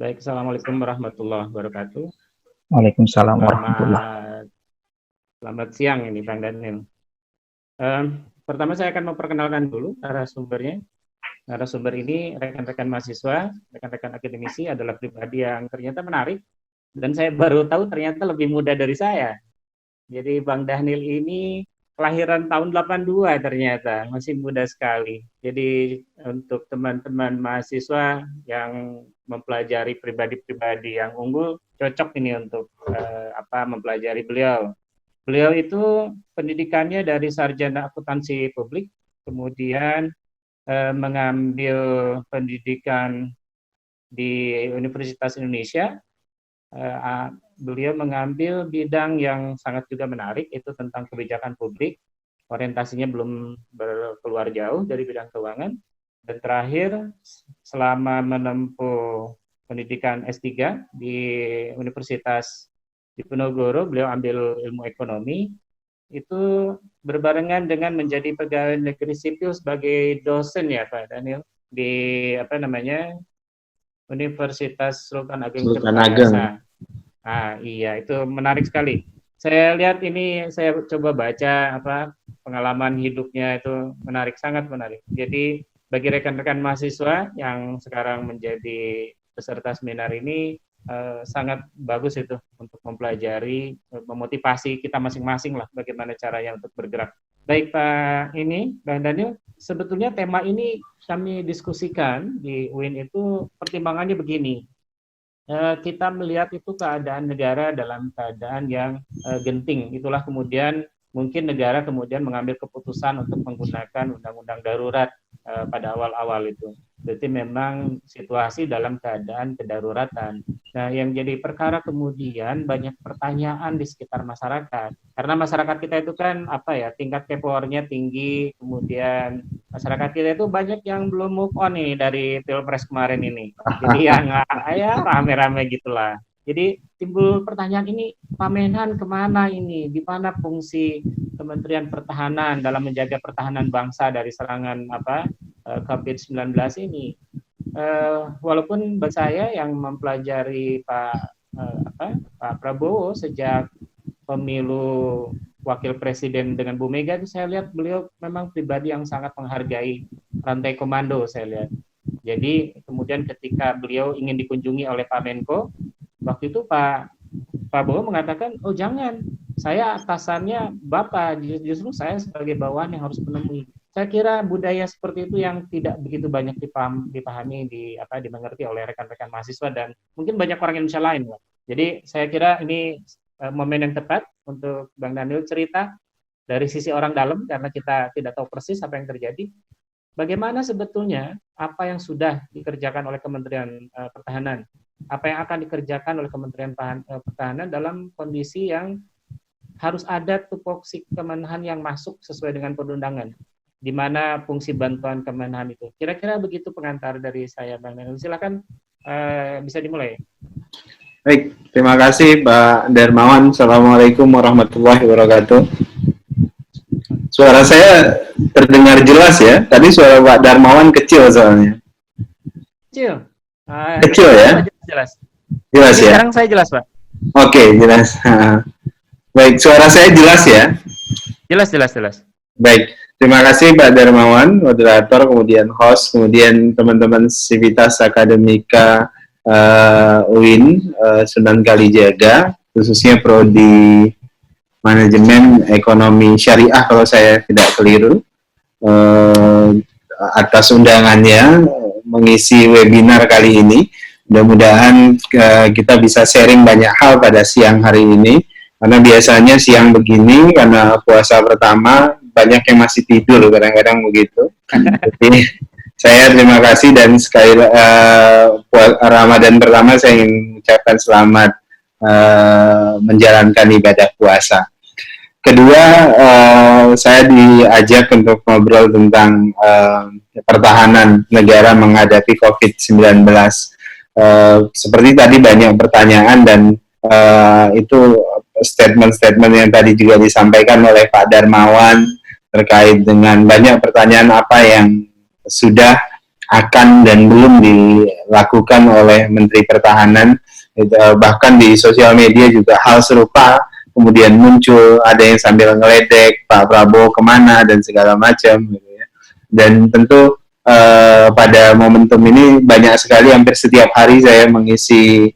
Baik, Assalamualaikum warahmatullahi wabarakatuh. Waalaikumsalam warahmatullah. Selamat, selamat siang ini Bang Daniel. Pertama saya akan memperkenalkan dulu narasumbernya. Narasumber ini rekan-rekan mahasiswa, rekan-rekan akademisi adalah pribadi yang ternyata menarik dan saya baru tahu ternyata lebih muda dari saya. Jadi Bang Daniel ini kelahiran tahun 82 ternyata, masih muda sekali. Jadi untuk teman-teman mahasiswa yang mempelajari pribadi-pribadi yang unggul, cocok ini untuk mempelajari beliau. Beliau itu pendidikannya dari sarjana akuntansi publik, kemudian mengambil pendidikan di Universitas Indonesia. Beliau mengambil bidang yang sangat juga menarik, itu tentang kebijakan publik. Orientasinya belum keluar jauh dari bidang keuangan. Dan terakhir, selama menempuh pendidikan S3 di Universitas Diponegoro, beliau ambil ilmu ekonomi. Itu berbarengan dengan menjadi pegawai negeri sipil sebagai dosen ya Pak Daniel di Universitas Sultan Ageng Tirtayasa. Nah, iya itu menarik sekali. Saya lihat ini, saya coba baca pengalaman hidupnya itu menarik, sangat menarik. Jadi bagi rekan-rekan mahasiswa yang sekarang menjadi peserta seminar ini sangat bagus itu untuk mempelajari, memotivasi kita masing-masing lah bagaimana caranya untuk bergerak. Baik Pak Bang Daniel, sebetulnya tema ini kami diskusikan di UIN itu pertimbangannya begini. Kita melihat itu keadaan negara dalam keadaan yang genting. Itulah kemudian mungkin negara kemudian mengambil keputusan untuk menggunakan undang-undang darurat pada awal-awal itu. Jadi memang situasi dalam keadaan kedaruratan. Nah, yang jadi perkara kemudian banyak pertanyaan di sekitar masyarakat. Karena masyarakat kita itu kan tingkat kepowernya tinggi, kemudian masyarakat kita itu banyak yang belum move on nih dari Pilpres kemarin ini. Jadi yang ya rame-rame gitulah. Jadi timbul pertanyaan ini, Pak Menhan kemana ini? Di mana fungsi Kementerian Pertahanan dalam menjaga pertahanan bangsa dari serangan COVID-19 ini? Walaupun bagi saya yang mempelajari Pak Prabowo sejak pemilu wakil presiden dengan Bu Mega itu saya lihat beliau memang pribadi yang sangat menghargai rantai komando saya lihat. Jadi kemudian ketika beliau ingin dikunjungi oleh Pak Menko, waktu itu Pak Prabowo mengatakan, oh jangan, saya atasannya Bapak, justru saya sebagai bawahan yang harus menemui. Saya kira budaya seperti itu yang tidak begitu banyak dipahami, dimengerti oleh rekan-rekan mahasiswa dan mungkin banyak orang Indonesia lain. Jadi saya kira ini momen yang tepat untuk Bang Daniel cerita dari sisi orang dalam karena kita tidak tahu persis apa yang terjadi. Bagaimana sebetulnya apa yang sudah dikerjakan oleh Kementerian Pertahanan, apa yang akan dikerjakan oleh Kementerian Pertahanan dalam kondisi yang harus ada tupoksi Kemenhan yang masuk sesuai dengan perundangan, di mana fungsi bantuan Kemenhan itu. Kira-kira begitu pengantar dari saya, Bang Daniel. Silakan bisa dimulai. Baik, terima kasih Pak Darmawan. Assalamualaikum warahmatullahi wabarakatuh. Suara saya terdengar jelas ya? Tadi suara Pak Darmawan kecil soalnya. Kecil? Kecil ya? Jelas. Jelas ya? Sekarang saya jelas, Pak. Oke, jelas. Baik, suara saya jelas ya? Jelas. Baik, terima kasih Pak Darmawan, moderator, kemudian host, kemudian teman-teman Sivitas Akademika UIN Sunan Kalijaga, khususnya prodi manajemen ekonomi syariah kalau saya tidak keliru, atas undangannya mengisi webinar kali ini. Mudah-mudahan kita bisa sharing banyak hal pada siang hari ini, karena biasanya siang begini karena puasa pertama banyak yang masih tidur, kadang-kadang begitu. Jadi saya terima kasih dan sekali Ramadan pertama saya ingin mengucapkan selamat menjalankan ibadah puasa. Kedua, saya diajak untuk ngobrol tentang pertahanan negara menghadapi COVID-19. Seperti tadi banyak pertanyaan dan itu statement-statement yang tadi juga disampaikan oleh Pak Darmawan terkait dengan banyak pertanyaan apa yang sudah akan dan belum dilakukan oleh Menteri Pertahanan. Bahkan di sosial media juga hal serupa kemudian muncul, ada yang sambil ngeledek Pak Prabowo kemana dan segala macam gitu ya. Dan tentu pada momentum ini banyak sekali, hampir setiap hari saya mengisi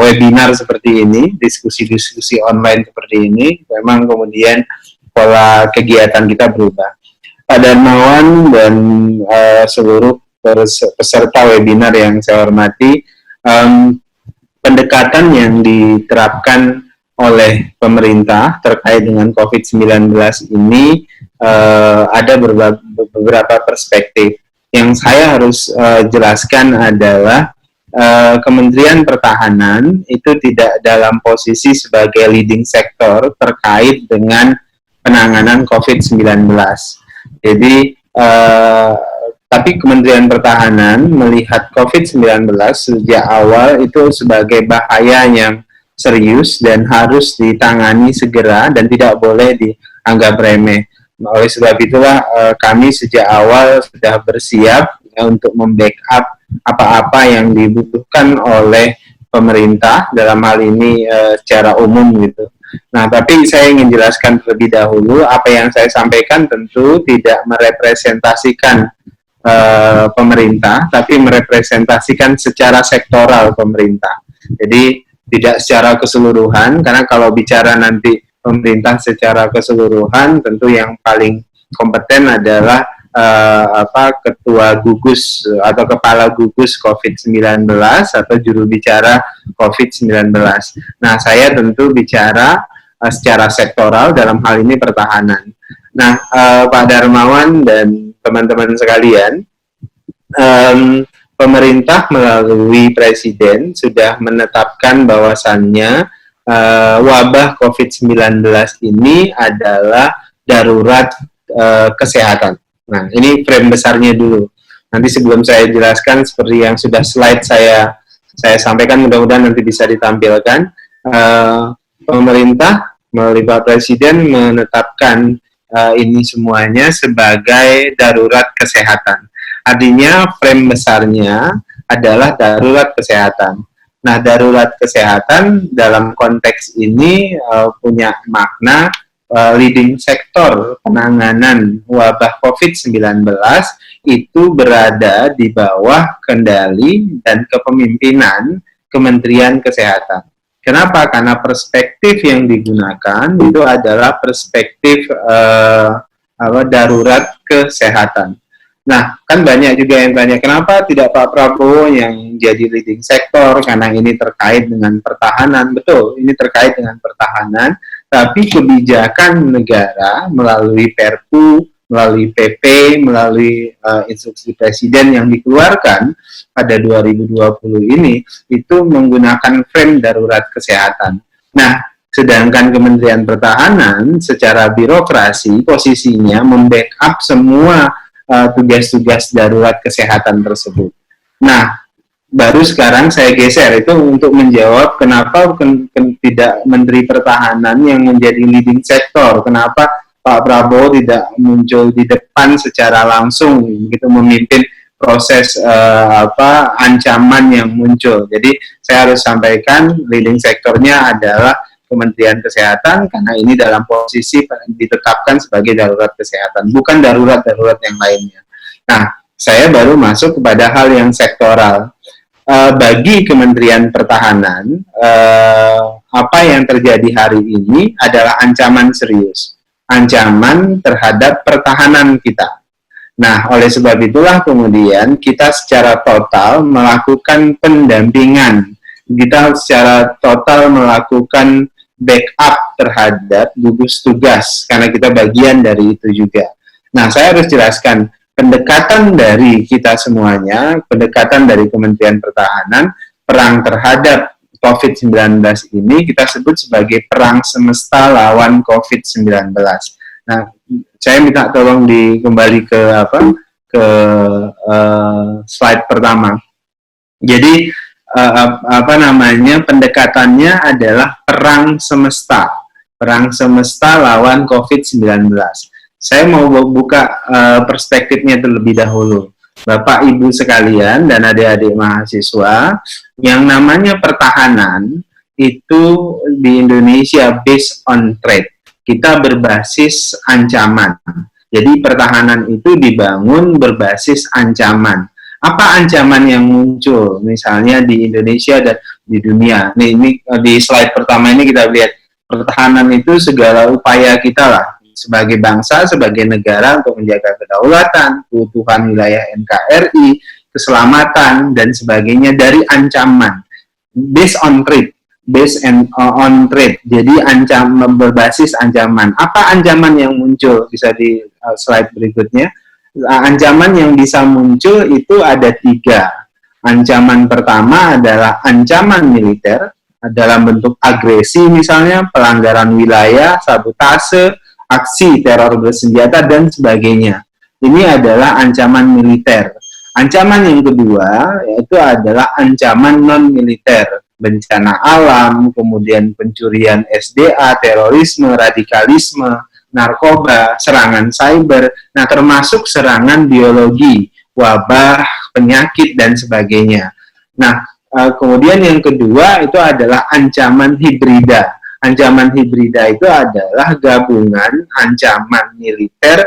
webinar seperti ini, diskusi-diskusi online seperti ini. Memang kemudian pola kegiatan kita berubah. Pak Darmawan dan seluruh peserta webinar yang saya hormati, pendekatan yang diterapkan oleh pemerintah terkait dengan COVID-19 ini ada beberapa perspektif. Yang saya harus jelaskan adalah Kementerian Pertahanan itu tidak dalam posisi sebagai leading sector terkait dengan penanganan COVID-19. Jadi, tapi Kementerian Pertahanan melihat COVID-19 sejak awal itu sebagai bahaya yang serius dan harus ditangani segera dan tidak boleh dianggap remeh. Oleh sebab itulah kami sejak awal sudah bersiap untuk membackup apa-apa yang dibutuhkan oleh pemerintah dalam hal ini secara umum gitu. Nah, tapi saya ingin jelaskan terlebih dahulu, apa yang saya sampaikan tentu tidak merepresentasikan pemerintah, tapi merepresentasikan secara sektoral pemerintah. Jadi tidak secara keseluruhan, karena kalau bicara nanti pemerintah secara keseluruhan, tentu yang paling kompeten adalah ketua gugus atau kepala gugus COVID-19 atau juru bicara COVID-19. Nah, saya tentu bicara secara sektoral, dalam hal ini pertahanan. Nah, Pak Darmawan dan teman-teman sekalian, pemerintah melalui Presiden sudah menetapkan bahwasannya wabah COVID-19 ini adalah darurat kesehatan. Nah, ini frame besarnya dulu. Nanti sebelum saya jelaskan, seperti yang sudah slide saya sampaikan, mudah-mudahan nanti bisa ditampilkan. Pemerintah melalui Pak Presiden menetapkan ini semuanya sebagai darurat kesehatan. Artinya frame besarnya adalah darurat kesehatan. Nah, darurat kesehatan dalam konteks ini punya makna leading sektor penanganan wabah COVID-19 itu berada di bawah kendali dan kepemimpinan Kementerian Kesehatan. Kenapa? Karena perspektif yang digunakan itu adalah perspektif darurat kesehatan. Nah, kan banyak juga yang tanya, kenapa tidak Pak Prabowo yang jadi leading sektor, karena ini terkait dengan pertahanan. Betul, ini terkait dengan pertahanan, tapi kebijakan negara melalui Perpu, melalui PP, melalui instruksi Presiden yang dikeluarkan pada 2020 ini, itu menggunakan frame darurat kesehatan. Nah, sedangkan Kementerian Pertahanan secara birokrasi posisinya membackup semua tugas-tugas darurat kesehatan tersebut. Nah, baru sekarang saya geser itu untuk menjawab kenapa tidak Menteri Pertahanan yang menjadi leading sektor, kenapa Pak Prabowo tidak muncul di depan secara langsung gitu memimpin proses ancaman yang muncul. Jadi saya harus sampaikan leading sektornya adalah Kementerian Kesehatan, karena ini dalam posisi ditetapkan sebagai darurat kesehatan, bukan darurat-darurat yang lainnya. Nah, saya baru masuk kepada hal yang sektoral. Bagi Kementerian Pertahanan, apa yang terjadi hari ini adalah ancaman serius, ancaman terhadap pertahanan kita. Nah, oleh sebab itulah kemudian kita secara total melakukan pendampingan, kita secara total melakukan backup terhadap gugus tugas, karena kita bagian dari itu juga. Nah, saya harus jelaskan, pendekatan dari kita semuanya, pendekatan dari Kementerian Pertahanan, perang terhadap COVID-19 ini kita sebut sebagai perang semesta lawan COVID-19. Nah, saya minta tolong kembali ke slide pertama. Jadi pendekatannya adalah perang semesta lawan COVID-19. Saya mau buka perspektifnya terlebih dahulu. Bapak Ibu sekalian dan adik-adik mahasiswa, yang namanya pertahanan itu di Indonesia based on threat. Kita berbasis ancaman. Jadi pertahanan itu dibangun berbasis ancaman. Apa ancaman yang muncul misalnya di Indonesia dan di dunia? Ini di slide pertama ini kita lihat pertahanan itu segala upaya kita lah sebagai bangsa, sebagai negara untuk menjaga kedaulatan, keutuhan wilayah NKRI, keselamatan dan sebagainya dari ancaman based on threat. On threat, jadi ancaman berbasis ancaman. Apa ancaman yang muncul? Bisa di slide berikutnya. Ancaman yang bisa muncul itu ada 3. Ancaman pertama adalah ancaman militer dalam bentuk agresi, misalnya pelanggaran wilayah, sabotase, aksi teror bersenjata dan sebagainya. Ini adalah ancaman militer. Ancaman yang kedua yaitu adalah ancaman non militer. Bencana alam, kemudian pencurian SDA, terorisme, radikalisme, narkoba, serangan cyber, nah termasuk serangan biologi, wabah, penyakit, dan sebagainya. Nah, kemudian yang kedua itu adalah ancaman hibrida. Ancaman hibrida itu adalah gabungan ancaman militer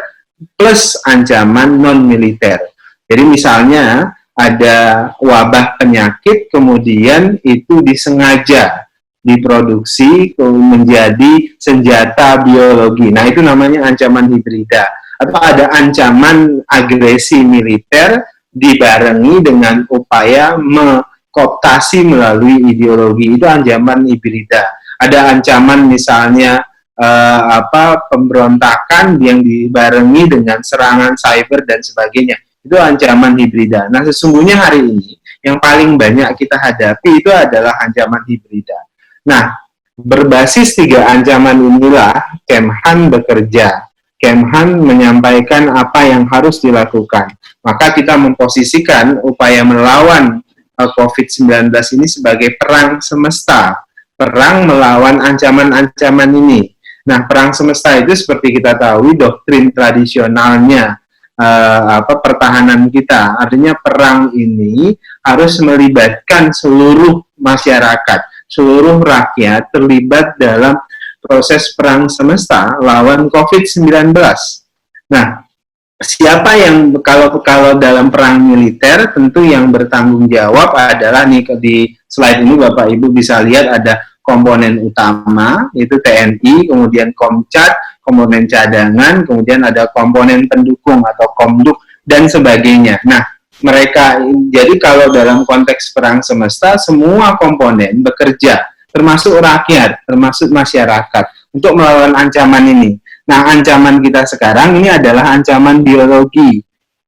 plus ancaman non-militer. Jadi misalnya, ada wabah penyakit, kemudian itu disengaja diproduksi menjadi senjata biologi. Nah, itu namanya ancaman hibrida. Atau ada ancaman agresi militer dibarengi dengan upaya mengkooptasi melalui ideologi. Itu ancaman hibrida. Ada ancaman misalnya pemberontakan yang dibarengi dengan serangan cyber dan sebagainya. Itu ancaman hibrida. Nah, sesungguhnya hari ini yang paling banyak kita hadapi itu adalah ancaman hibrida. Nah, berbasis 3 ancaman inilah Kemhan bekerja. Kemhan menyampaikan apa yang harus dilakukan. Maka kita memposisikan upaya melawan COVID-19 ini sebagai perang semesta. Perang melawan ancaman-ancaman ini. Nah, perang semesta itu seperti kita tahu doktrin tradisionalnya pertahanan kita. Artinya perang ini harus melibatkan seluruh masyarakat, seluruh rakyat terlibat dalam proses perang semesta lawan COVID-19. Nah, siapa yang kalau dalam perang militer tentu yang bertanggung jawab adalah nih, di slide ini Bapak Ibu bisa lihat ada komponen utama, itu TNI, kemudian Komcat, komponen cadangan, kemudian ada komponen pendukung atau Komduk, dan sebagainya. Nah, mereka, jadi kalau dalam konteks perang semesta, semua komponen bekerja, termasuk rakyat, termasuk masyarakat, untuk melawan ancaman ini. Nah, ancaman kita sekarang ini adalah ancaman biologi,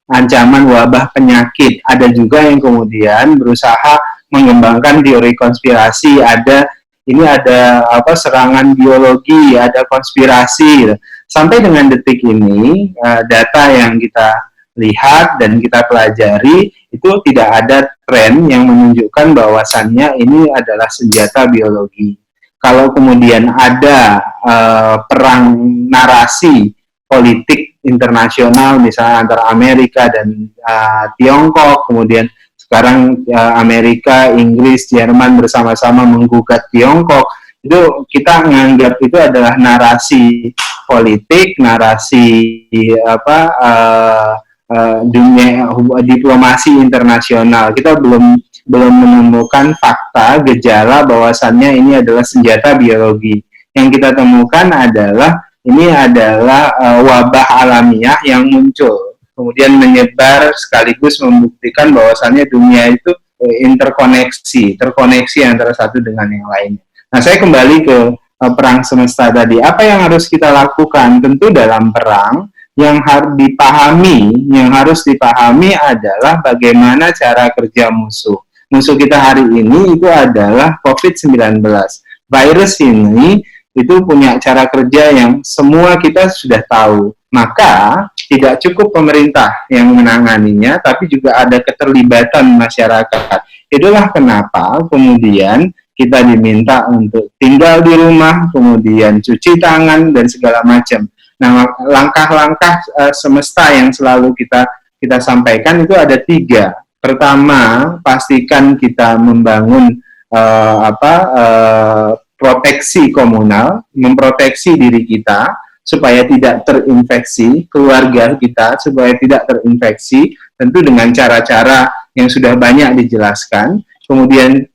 ancaman wabah penyakit. Ada juga yang kemudian berusaha mengembangkan teori konspirasi, ada serangan biologi, ada konspirasi. Sampai dengan detik ini, data yang kita lihat dan kita pelajari, itu tidak ada tren yang menunjukkan bahwasannya ini adalah senjata biologi. Kalau kemudian ada perang narasi politik internasional, misalnya antara Amerika dan Tiongkok, kemudian sekarang Amerika, Inggris, Jerman bersama-sama menggugat Tiongkok, itu kita menganggap itu adalah narasi politik, narasi dunia diplomasi internasional. Kita belum menemukan fakta gejala bahwasannya ini adalah senjata biologi. Yang kita temukan adalah ini adalah wabah alamiah yang muncul, kemudian menyebar sekaligus membuktikan bahwasannya dunia itu terkoneksi antara satu dengan yang lainnya. Nah, saya kembali ke perang semesta tadi. Apa yang harus kita lakukan? Tentu dalam perang yang harus dipahami adalah bagaimana cara kerja musuh. Musuh kita hari ini itu adalah COVID-19. Virus ini itu punya cara kerja yang semua kita sudah tahu. Maka tidak cukup pemerintah yang menanganinya, tapi juga ada keterlibatan masyarakat. Itulah kenapa kemudian kita diminta untuk tinggal di rumah, kemudian cuci tangan dan segala macam. Nah, langkah-langkah semesta yang selalu kita sampaikan itu ada 3. Pertama, pastikan kita membangun proteksi komunal, memproteksi diri kita supaya tidak terinfeksi, keluarga kita supaya tidak terinfeksi, tentu dengan cara-cara yang sudah banyak dijelaskan. Kemudian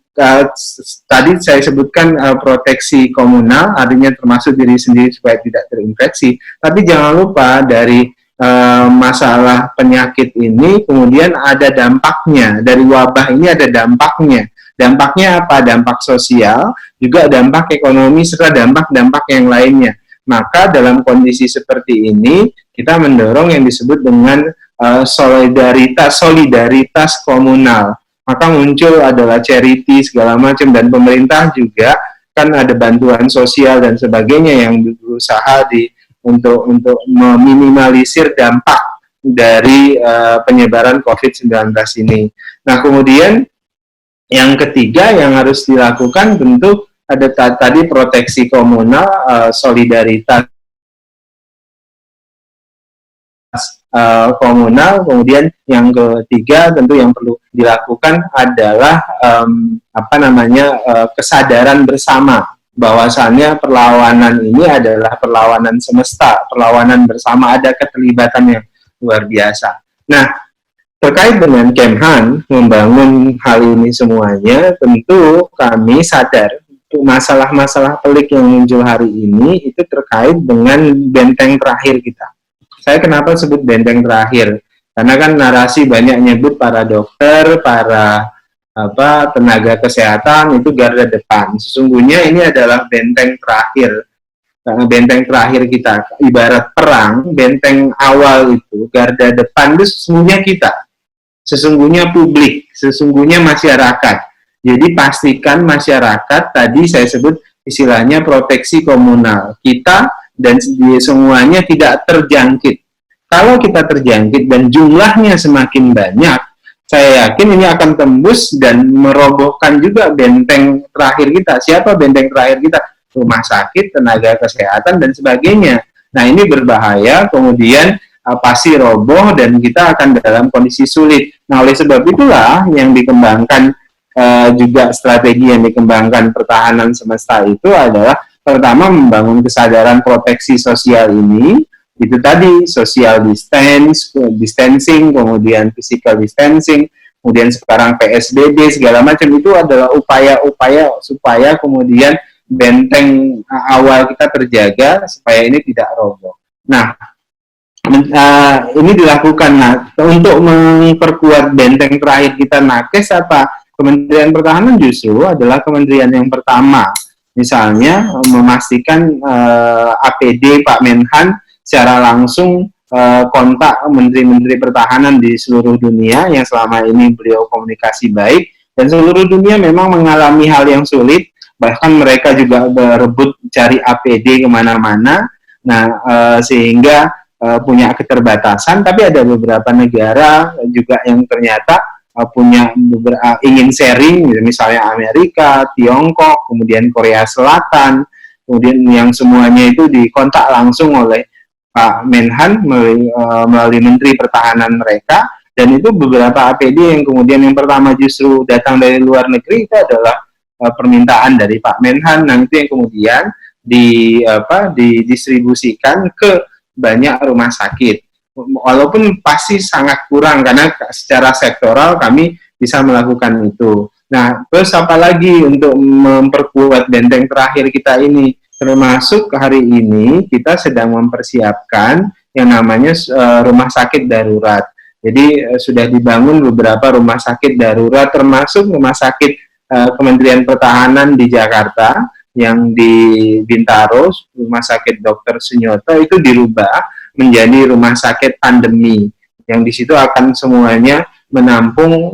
tadi saya sebutkan proteksi komunal, artinya termasuk diri sendiri supaya tidak terinfeksi. Tapi jangan lupa dari masalah penyakit ini kemudian ada dampaknya, dari wabah ini ada dampaknya. Dampaknya apa? Dampak sosial, juga dampak ekonomi, serta dampak-dampak yang lainnya. Maka dalam kondisi seperti ini, kita mendorong yang disebut dengan solidaritas komunal. Maka muncul adalah charity segala macam, dan pemerintah juga kan ada bantuan sosial dan sebagainya yang berusaha untuk meminimalisir dampak dari penyebaran COVID-19 ini. Nah, kemudian yang ketiga yang harus dilakukan tentu ada tadi proteksi komunal, solidaritas komunal. Kemudian yang ketiga tentu yang perlu dilakukan adalah kesadaran bersama bahwasannya perlawanan ini adalah perlawanan semesta, perlawanan bersama, ada keterlibatan yang luar biasa. Nah, terkait dengan Kemhan membangun hal ini semuanya, tentu kami sadar masalah-masalah pelik yang muncul hari ini itu terkait dengan benteng terakhir kita. Saya kenapa sebut benteng terakhir? Karena kan narasi banyak nyebut para dokter, para tenaga kesehatan itu garda depan. Sesungguhnya ini adalah benteng terakhir. Karena benteng terakhir kita, ibarat perang, benteng awal itu, garda depan itu sesungguhnya kita. Sesungguhnya publik, sesungguhnya masyarakat. Jadi pastikan masyarakat, tadi saya sebut istilahnya proteksi komunal. Kita dan semuanya tidak terjangkit. Kalau kita terjangkit dan jumlahnya semakin banyak, saya yakin ini akan tembus dan merobohkan juga benteng terakhir kita. Siapa benteng terakhir kita? Rumah sakit, tenaga kesehatan, dan sebagainya. Nah, ini berbahaya, kemudian pasti roboh dan kita akan dalam kondisi sulit. Nah, oleh sebab itulah yang dikembangkan juga strategi yang dikembangkan pertahanan semesta itu adalah pertama membangun kesadaran proteksi sosial ini, itu tadi social distancing, kemudian physical distancing, kemudian sekarang PSBB segala macam, itu adalah upaya-upaya supaya kemudian benteng awal kita terjaga supaya ini tidak roboh. Nah, ini dilakukan untuk memperkuat benteng terakhir kita nakes apa? Kementerian Pertahanan justru adalah kementerian yang pertama, misalnya memastikan APD Pak Menhan secara langsung kontak menteri-menteri pertahanan di seluruh dunia yang selama ini beliau komunikasi baik, dan seluruh dunia memang mengalami hal yang sulit, bahkan mereka juga berebut cari APD kemana-mana. Nah, sehingga punya keterbatasan, tapi ada beberapa negara juga yang ternyata punya ingin sharing, misalnya Amerika, Tiongkok, kemudian Korea Selatan, kemudian yang semuanya itu dikontak langsung oleh Pak Menhan melalui Menteri Pertahanan mereka, dan itu beberapa APD yang kemudian yang pertama justru datang dari luar negeri itu adalah permintaan dari Pak Menhan. Nah, itu yang kemudian didistribusikan ke banyak rumah sakit. Walaupun pasti sangat kurang karena secara sektoral kami bisa melakukan itu. Nah, terus apa lagi untuk memperkuat benteng terakhir kita ini? Termasuk hari ini kita sedang mempersiapkan yang namanya rumah sakit darurat. Jadi sudah dibangun beberapa rumah sakit darurat, termasuk rumah sakit Kementerian Pertahanan di Jakarta, yang di Bintaro, rumah sakit Dr. Sunyoto itu dirubah menjadi rumah sakit pandemi, yang di situ akan semuanya menampung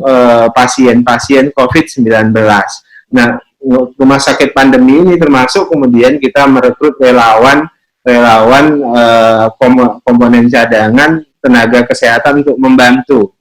pasien-pasien COVID-19. Nah, rumah sakit pandemi ini termasuk kemudian kita merekrut relawan komponen cadangan tenaga kesehatan untuk membantu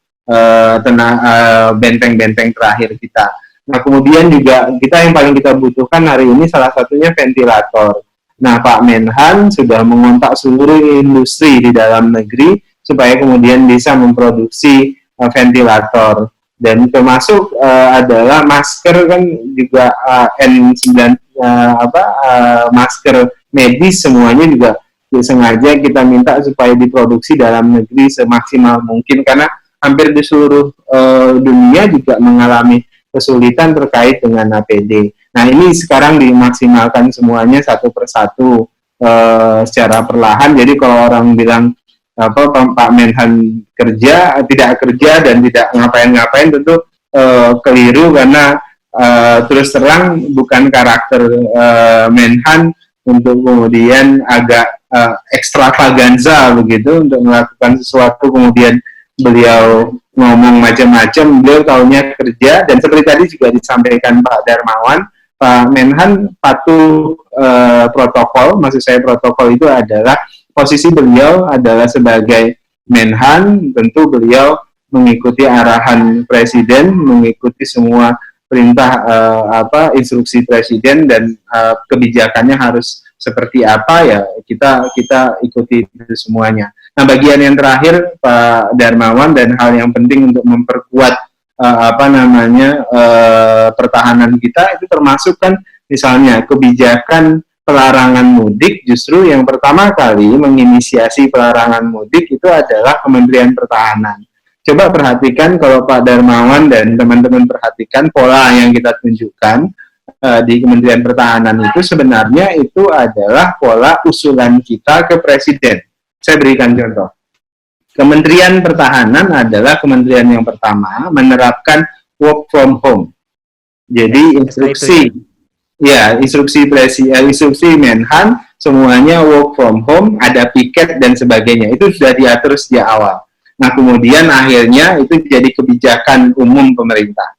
benteng-benteng terakhir kita. Nah, kemudian juga kita yang paling kita butuhkan hari ini salah satunya ventilator. Nah, Pak Menhan sudah mengontak seluruh industri di dalam negeri supaya kemudian bisa memproduksi ventilator, dan termasuk adalah masker kan juga N9 masker medis semuanya juga sengaja kita minta supaya diproduksi dalam negeri semaksimal mungkin, karena hampir di seluruh dunia juga mengalami kesulitan terkait dengan APD. Nah, ini sekarang dimaksimalkan semuanya satu persatu secara perlahan. Jadi kalau orang bilang Pak Menhan tidak kerja dan tidak ngapain-ngapain, tentu keliru, karena terus terang bukan karakter Menhan untuk kemudian agak ekstravaganza begitu untuk melakukan sesuatu kemudian beliau ngomong macam-macam. Beliau tahunya kerja, dan seperti tadi juga disampaikan Pak Darmawan, Pak Menhan patuh protokol. Maksud saya protokol itu adalah posisi beliau adalah sebagai Menhan, tentu beliau mengikuti arahan Presiden, mengikuti semua perintah instruksi Presiden, dan kebijakannya harus seperti apa ya kita ikuti itu semuanya. Nah, bagian yang terakhir Pak Darmawan, dan hal yang penting untuk memperkuat pertahanan kita itu termasuk kan misalnya kebijakan pelarangan mudik. Justru yang pertama kali menginisiasi pelarangan mudik itu adalah Kementerian Pertahanan. Coba perhatikan, kalau Pak Darmawan dan teman-teman perhatikan pola yang kita tunjukkan di Kementerian Pertahanan itu sebenarnya itu adalah pola usulan kita ke Presiden. Saya berikan contoh. Kementerian Pertahanan adalah kementerian yang pertama menerapkan work from home. Jadi instruksi Menhan semuanya work from home, ada piket dan sebagainya. Itu sudah diatur sejak awal. Nah, kemudian akhirnya itu jadi kebijakan umum pemerintah.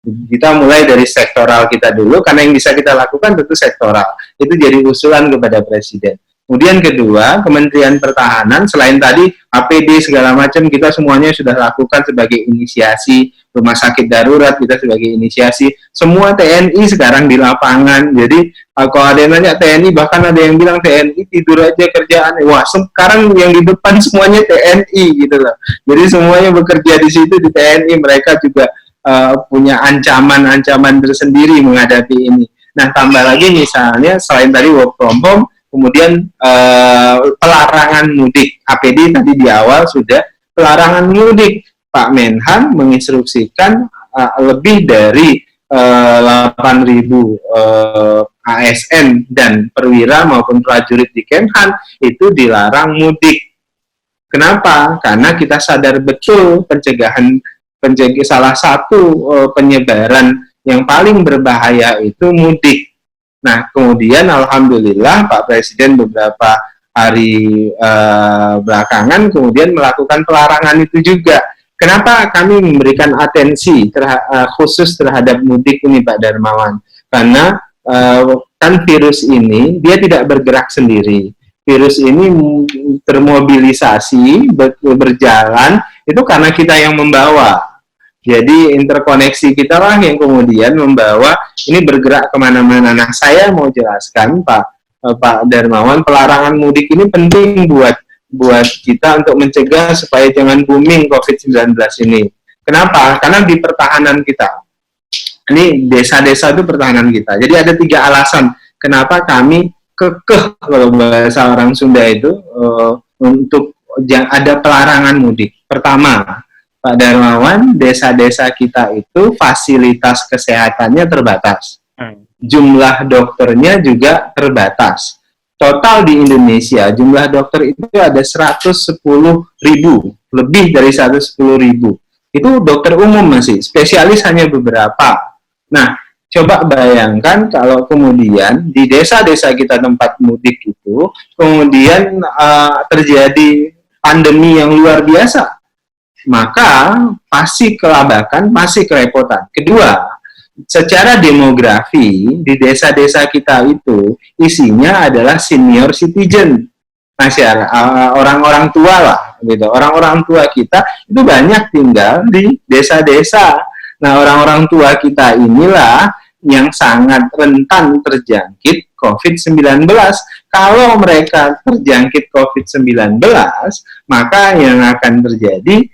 Kita mulai dari sektoral kita dulu, karena yang bisa kita lakukan tentu sektoral. Itu jadi usulan kepada Presiden. Kemudian kedua, Kementerian Pertahanan, selain tadi APD segala macam, kita semuanya sudah lakukan sebagai inisiasi, rumah sakit darurat kita sebagai inisiasi, semua TNI sekarang di lapangan. Jadi kalau ada yang nanya TNI, bahkan ada yang bilang TNI tidur aja kerjaan, wah sekarang yang di depan semuanya TNI gitu loh. Jadi semuanya bekerja di situ di TNI, mereka juga punya ancaman-ancaman tersendiri menghadapi ini. Nah, tambah lagi misalnya selain tadi work from home, kemudian pelarangan mudik. APD tadi di awal sudah pelarangan mudik. Pak Menhan menginstruksikan lebih dari 8.000 ASN dan perwira maupun prajurit di Kemhan itu dilarang mudik. Kenapa? Karena kita sadar betul salah satu penyebaran yang paling berbahaya itu mudik. Nah, kemudian alhamdulillah Pak Presiden beberapa hari belakangan kemudian melakukan pelarangan itu juga. Kenapa kami memberikan atensi khusus terhadap mudik ini, Pak Darmawan? Karena kan virus ini dia tidak bergerak sendiri. Virus ini termobilisasi, berjalan, itu karena kita yang membawa. Jadi interkoneksi kita lah yang kemudian membawa ini bergerak kemana-mana. Nah, saya mau jelaskan Pak Darmawan, pelarangan mudik ini penting buat kita untuk mencegah supaya jangan booming COVID-19 ini. Kenapa? Karena di pertahanan kita, ini desa-desa itu pertahanan kita. Jadi ada 3 alasan kenapa kami kekeh, kalau bahasa orang Sunda itu, untuk ada pelarangan mudik. Pertama, Pak Darmawan, desa-desa kita itu fasilitas kesehatannya terbatas. Jumlah dokternya juga terbatas. Total di Indonesia, jumlah dokter itu ada 110.000, lebih dari 110.000. Itu dokter umum masih, spesialis hanya beberapa. Nah, coba bayangkan kalau kemudian di desa-desa kita tempat mudik itu, kemudian terjadi pandemi yang luar biasa, maka pasti kelabakan, pasti kerepotan. Kedua, secara demografi di desa-desa kita itu isinya adalah senior citizen, masyarakat, orang-orang tua lah, gitu. Orang-orang tua kita itu banyak tinggal di desa-desa. Nah, orang-orang tua kita inilah yang sangat rentan terjangkit COVID-19 Kalau mereka terjangkit COVID-19, maka yang akan terjadi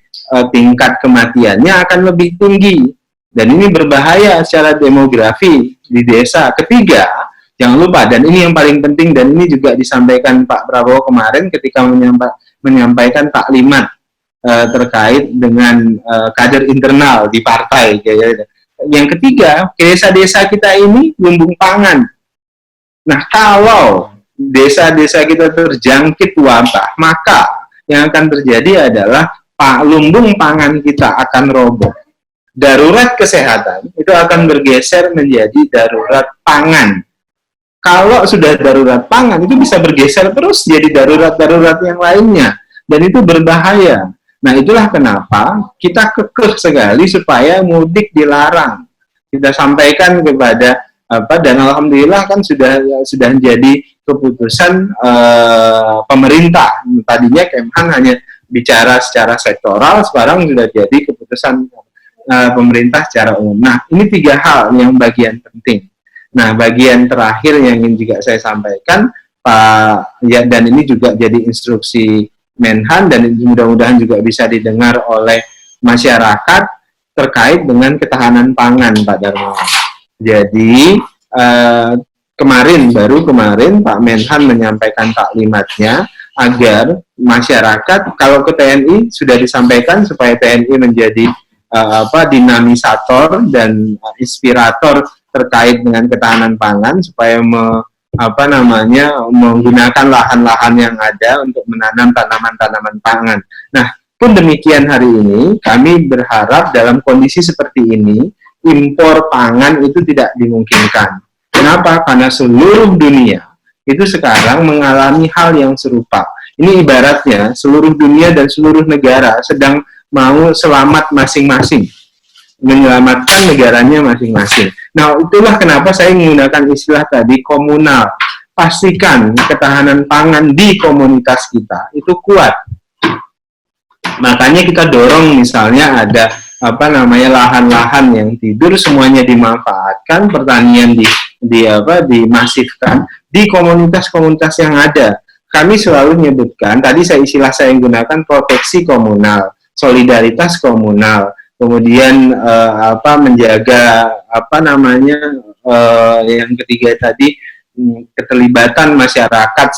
tingkat kematiannya akan lebih tinggi. Dan ini berbahaya secara demografi di desa. Ketiga, jangan lupa, dan ini yang paling penting, dan ini juga disampaikan Pak Prabowo kemarin ketika menyampaikan taklimat terkait dengan kader internal di partai. Yang ketiga, desa-desa kita ini lumbung pangan. Nah, kalau desa-desa kita terjangkit wabah, maka yang akan terjadi adalah lumbung pangan kita akan roboh. Darurat kesehatan itu akan bergeser menjadi darurat pangan. Kalau sudah darurat pangan, itu bisa bergeser terus jadi darurat-darurat yang lainnya. Dan itu berbahaya. Nah, itulah kenapa kita kekeh sekali supaya mudik dilarang. Kita sampaikan kepada dan alhamdulillah kan sudah jadi keputusan pemerintah. Tadinya Kemhan hanya bicara secara sektoral, sekarang sudah jadi keputusan pemerintah secara umum. Nah, ini 3 hal yang bagian penting. Nah, bagian terakhir yang ingin juga saya sampaikan, Pak, ya, dan ini juga jadi instruksi Menhan, dan mudah-mudahan juga bisa didengar oleh masyarakat terkait dengan ketahanan pangan, Pak Darmawan. Jadi baru kemarin Pak Menhan menyampaikan taklimatnya agar masyarakat, kalau ke TNI sudah disampaikan supaya TNI menjadi dinamisator dan inspirator terkait dengan ketahanan pangan, supaya menggunakan lahan-lahan yang ada untuk menanam tanaman-tanaman pangan. Nah, pun demikian hari ini kami berharap dalam kondisi seperti ini impor pangan itu tidak dimungkinkan. Kenapa? Karena seluruh dunia itu sekarang mengalami hal yang serupa. Ini ibaratnya seluruh dunia dan seluruh negara sedang mau selamat masing-masing, menyelamatkan negaranya masing-masing. Nah, itulah kenapa saya menggunakan istilah tadi komunal. Pastikan ketahanan pangan di komunitas kita itu kuat. Makanya kita dorong misalnya ada lahan-lahan yang tidur semuanya dimanfaatkan, pertanian dimasifkan di komunitas-komunitas yang ada. Kami selalu menyebutkan, tadi istilah saya gunakan proteksi komunal, solidaritas komunal, kemudian menjaga yang ketiga tadi keterlibatan masyarakat,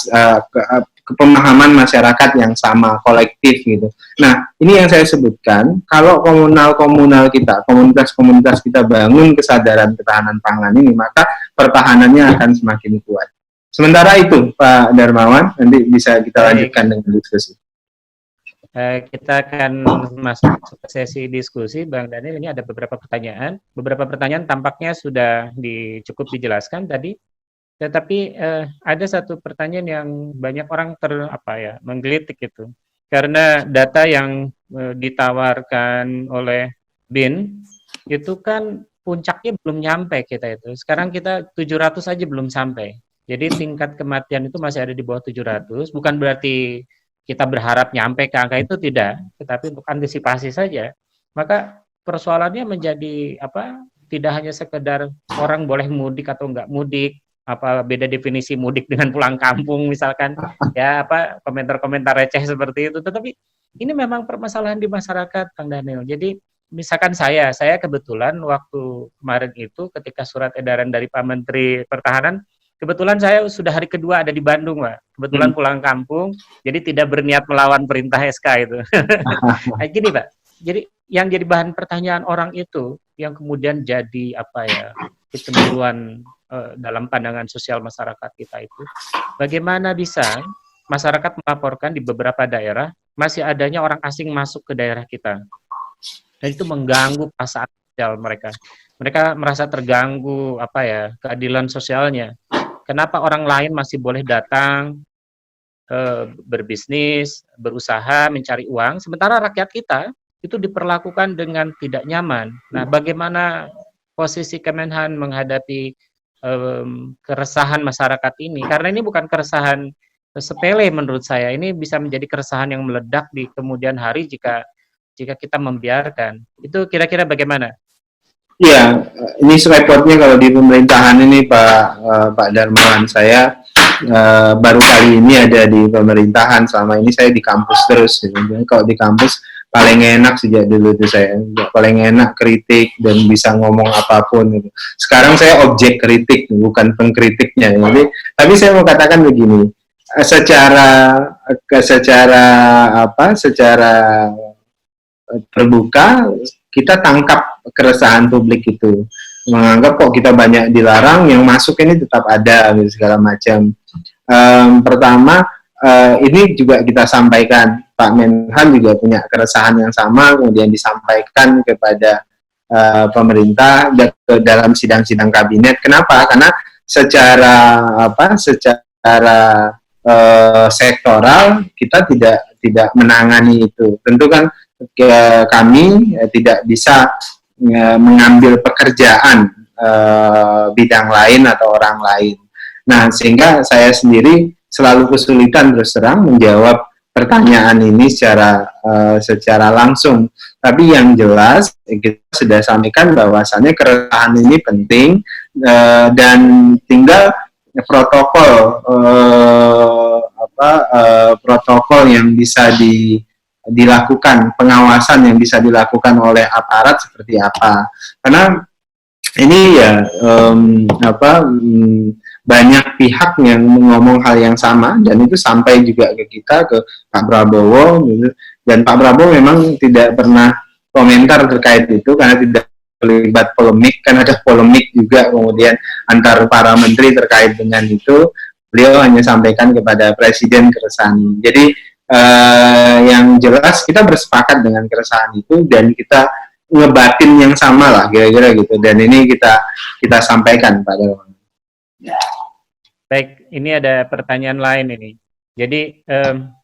kepemahaman masyarakat yang sama, kolektif gitu. Nah, ini yang saya sebutkan, kalau komunal kita, komunitas-komunitas kita bangun kesadaran ketahanan pangan ini, maka pertahanannya akan semakin kuat. Sementara itu, Pak Darmawan, nanti bisa kita lanjutkan dengan diskusi. Kita akan masuk ke sesi diskusi, Bang Daniel. Ini ada beberapa pertanyaan. Beberapa pertanyaan tampaknya sudah cukup dijelaskan tadi. Tetapi ada satu pertanyaan yang banyak orang menggelitik itu. Karena data yang ditawarkan oleh BIN itu kan puncaknya belum nyampe kita itu. Sekarang kita 700 aja belum sampai. Jadi tingkat kematian itu masih ada di bawah 700. Bukan berarti kita berharap nyampe ke angka itu, tidak, tetapi untuk antisipasi saja. Maka persoalannya menjadi tidak hanya sekedar orang boleh mudik atau enggak mudik, beda definisi mudik dengan pulang kampung misalkan, komentar-komentar receh seperti itu. Tetapi ini memang permasalahan di masyarakat, Kang Daniel. Jadi misalkan saya kebetulan waktu kemarin itu ketika surat edaran dari Pak Menteri Pertahanan, kebetulan saya sudah hari kedua ada di Bandung, Pak. Kebetulan pulang kampung, jadi tidak berniat melawan perintah SK itu. Nah, gini, Pak. Jadi yang jadi bahan pertanyaan orang itu, yang kemudian jadi kecemburuan dalam pandangan sosial masyarakat kita itu, bagaimana bisa masyarakat melaporkan di beberapa daerah masih adanya orang asing masuk ke daerah kita, dan itu mengganggu perasaan sosial mereka. Mereka merasa terganggu keadilan sosialnya. Kenapa orang lain masih boleh datang berbisnis, berusaha, mencari uang, sementara rakyat kita itu diperlakukan dengan tidak nyaman. Nah, bagaimana posisi Kemenhan menghadapi keresahan masyarakat ini? Karena ini bukan keresahan sepele menurut saya. Ini bisa menjadi keresahan yang meledak di kemudian hari jika kita membiarkan. Itu kira-kira bagaimana? Iya, ini repotnya kalau di pemerintahan ini Pak Darmawan, saya baru kali ini ada di pemerintahan. Selama ini saya di kampus terus gitu. Jadi kalau di kampus paling enak sejak dulu itu saya paling enak kritik dan bisa ngomong apapun gitu. Sekarang saya objek kritik bukan pengkritiknya. Jadi tapi saya mau katakan begini, secara terbuka kita tangkap keresahan publik itu, menganggap kok kita banyak dilarang, yang masuk ini tetap ada gitu, segala macam. Pertama, ini juga kita sampaikan, Pak Menhan juga punya keresahan yang sama, kemudian disampaikan kepada pemerintah dalam sidang-sidang kabinet. Kenapa? Karena secara sektoral kita tidak menangani itu. Tentu kan kami tidak bisa mengambil pekerjaan bidang lain atau orang lain. Nah, sehingga saya sendiri selalu kesulitan terus terang menjawab pertanyaan ini secara langsung. Tapi yang jelas kita sudah sampaikan bahwasannya keresahan ini penting, dan tinggal protokol yang bisa dilakukan, pengawasan yang bisa dilakukan oleh aparat seperti apa. Karena ini ya banyak pihak yang ngomong hal yang sama, dan itu sampai juga ke kita, ke Pak Prabowo gitu. Dan Pak Prabowo memang tidak pernah komentar terkait itu karena tidak terlibat polemik. Kan ada polemik juga kemudian antar para menteri terkait dengan itu. Beliau hanya sampaikan kepada presiden keresahan. Jadi yang jelas kita bersepakat dengan keresahan itu dan kita ngebatin yang sama lah kira-kira gitu. Dan ini kita sampaikan Pak Darmawan. Baik, ini ada pertanyaan lain ini. Jadi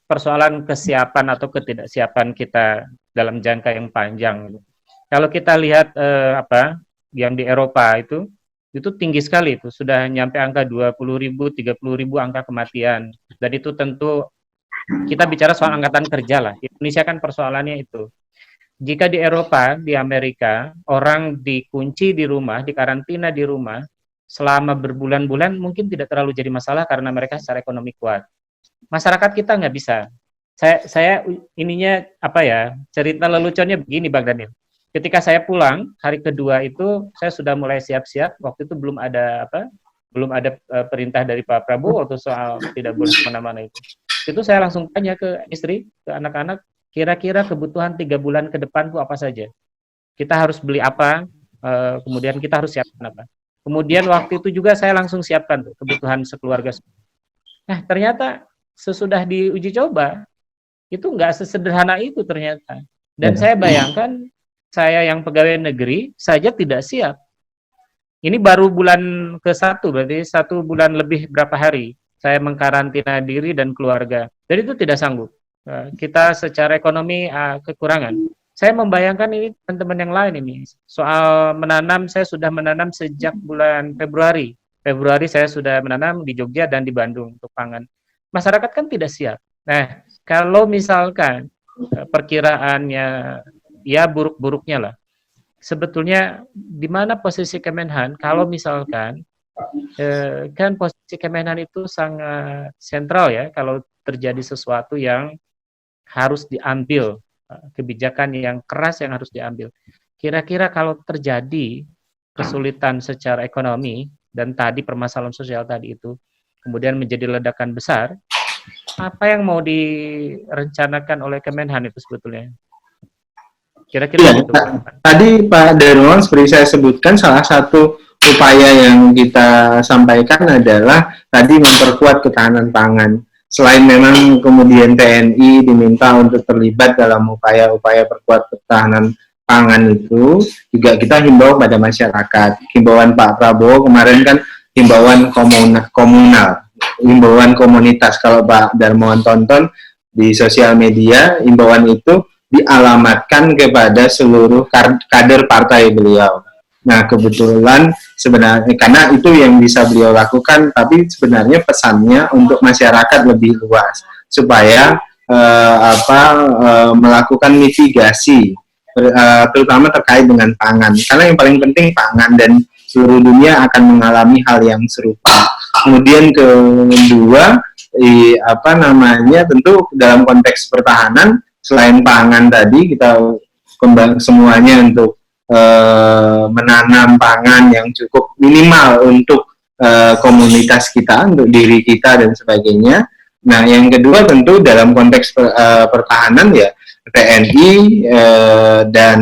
persoalan kesiapan atau ketidaksiapan kita dalam jangka yang panjang. Kalau kita lihat yang di Eropa itu tinggi sekali, itu sudah nyampe angka 20.000, 30.000 angka kematian. Dan itu tentu kita bicara soal angkatan kerja lah. Indonesia kan persoalannya itu. Jika di Eropa, di Amerika, orang dikunci di rumah, dikarantina di rumah selama berbulan-bulan, mungkin tidak terlalu jadi masalah karena mereka secara ekonomi kuat. Masyarakat kita nggak bisa. Saya ininya cerita leluconnya begini, Bang Daniel. Ketika saya pulang hari kedua itu saya sudah mulai siap-siap. Waktu itu belum ada perintah dari Pak Prabowo atau soal tidak boleh kemana-mana itu. Itu saya langsung tanya ke istri, ke anak-anak, kira-kira kebutuhan 3 bulan ke depan itu apa saja. Kita harus beli apa, kemudian kita harus siapkan apa. Kemudian waktu itu juga saya langsung siapkan tuh kebutuhan sekeluarga. Nah ternyata sesudah diuji coba itu nggak sesederhana itu ternyata. Dan saya bayangkan saya yang pegawai negeri saja tidak siap. Ini baru bulan ke-1, berarti 1 bulan lebih berapa hari saya mengkarantina diri dan keluarga. Jadi itu tidak sanggup. Kita secara ekonomi kekurangan. Saya membayangkan ini teman-teman yang lain ini. Soal menanam, saya sudah menanam sejak bulan Februari. Februari saya sudah menanam di Jogja dan di Bandung untuk pangan. Masyarakat kan tidak siap. Nah, kalau misalkan perkiraannya ya buruk-buruknya lah. Sebetulnya di mana posisi Kemenhan kalau misalkan kan posisi Kemenhan itu sangat sentral ya kalau terjadi sesuatu yang harus diambil, kebijakan yang keras yang harus diambil. Kira-kira kalau terjadi kesulitan secara ekonomi dan tadi permasalahan sosial tadi itu kemudian menjadi ledakan besar, apa yang mau direncanakan oleh Kemenhan itu sebetulnya? Kira-kira ya, gitu. Tadi Pak Darmawan seperti saya sebutkan, salah satu upaya yang kita sampaikan adalah tadi memperkuat ketahanan pangan. Selain memang kemudian TNI diminta untuk terlibat dalam upaya-upaya perkuat ketahanan pangan itu, juga kita himbau pada masyarakat. Himbauan Pak Prabowo kemarin kan himbauan komunal, himbauan komunitas. Kalau Pak Darmawan tonton di sosial media, himbauan itu dialamatkan kepada seluruh kader partai beliau. Nah, kebetulan sebenarnya karena itu yang bisa beliau lakukan, tapi sebenarnya pesannya untuk masyarakat lebih luas supaya melakukan mitigasi, terutama terkait dengan pangan. Karena yang paling penting pangan, dan seluruh dunia akan mengalami hal yang serupa. Kemudian kedua, apa namanya, tentu dalam konteks pertahanan selain pangan tadi kita kembang semuanya untuk menanam pangan yang cukup minimal untuk komunitas kita, untuk diri kita dan sebagainya. Nah, yang kedua tentu dalam konteks pertahanan ya TNI dan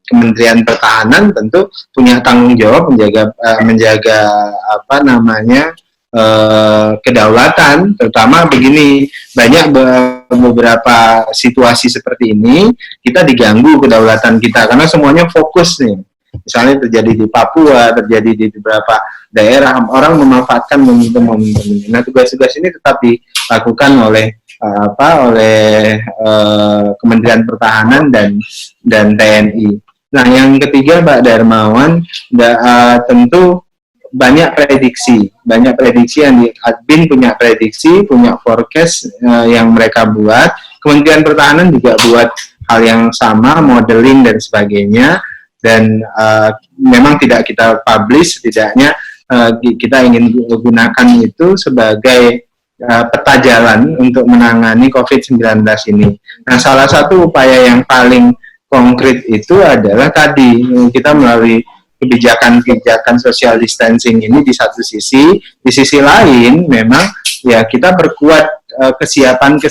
Kementerian Pertahanan tentu punya tanggung jawab menjaga apa namanya kedaulatan, terutama begini, banyak beberapa situasi seperti ini kita diganggu kedaulatan kita karena semuanya fokus nih. Misalnya terjadi di Papua, terjadi di beberapa daerah, orang memanfaatkan momentum-momentum ini. Nah, tugas-tugas ini tetap dilakukan oleh Kementerian Pertahanan dan TNI. Nah, yang ketiga, Pak Darmawan, tentu banyak prediksi yang BIN punya prediksi, punya forecast yang mereka buat. Kementerian Pertahanan juga buat hal yang sama, modeling dan sebagainya. Dan memang tidak kita publish, setidaknya kita ingin gunakan itu sebagai peta jalan untuk menangani COVID-19 ini. Nah, salah satu upaya yang paling konkret itu adalah tadi kita melalui kebijakan social distancing ini di satu sisi, di sisi lain memang ya kita perkuat kesiapan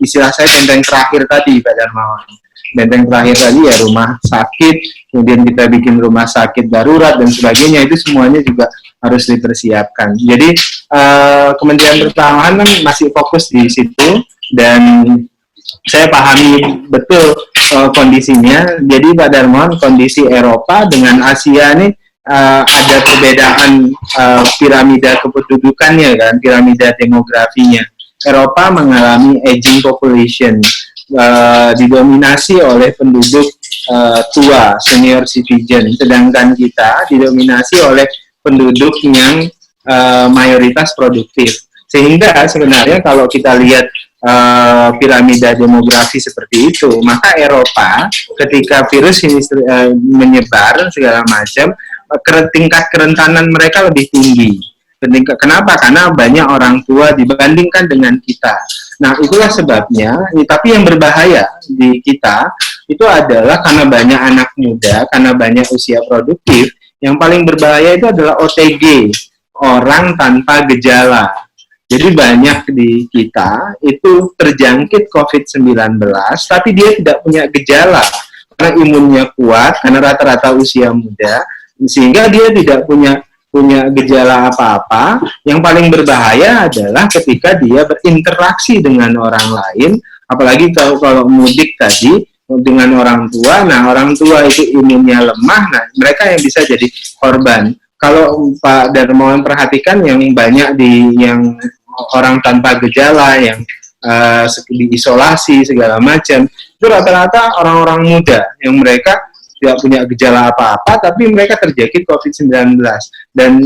istilah saya benteng terakhir tadi, Pak Darmawan. Benteng terakhir tadi ya rumah sakit, kemudian kita bikin rumah sakit darurat dan sebagainya, itu semuanya juga harus dipersiapkan. Jadi Kementerian Pertahanan masih fokus di situ dan saya pahami betul kondisinya. Jadi Pak Darmawan, kondisi Eropa dengan Asia ini ada perbedaan piramida kependudukannya kan, piramida demografinya. Eropa mengalami aging population, didominasi oleh penduduk tua, senior citizen, sedangkan kita didominasi oleh penduduk yang mayoritas produktif. Sehingga sebenarnya kalau kita lihat piramida demografi seperti itu, maka Eropa ketika virus ini menyebar segala macam, tingkat kerentanan mereka lebih tinggi. Kenapa? Karena banyak orang tua dibandingkan dengan kita. Nah, itulah sebabnya, tapi yang berbahaya di kita itu adalah karena banyak anak muda, karena banyak usia produktif, yang paling berbahaya itu adalah OTG, orang tanpa gejala. Jadi banyak di kita itu terjangkit COVID-19, tapi dia tidak punya gejala, karena imunnya kuat, karena rata-rata usia muda, sehingga dia tidak punya gejala apa-apa. Yang paling berbahaya adalah ketika dia berinteraksi dengan orang lain, apalagi kalau mudik tadi dengan orang tua. Nah, orang tua itu imunnya lemah, nah mereka yang bisa jadi korban. Kalau Pak Darmawan perhatikan yang banyak yang orang tanpa gejala, yang diisolasi segala macam, itu rata-rata orang-orang muda yang mereka tidak punya gejala apa-apa, tapi mereka terjangkit COVID-19. Dan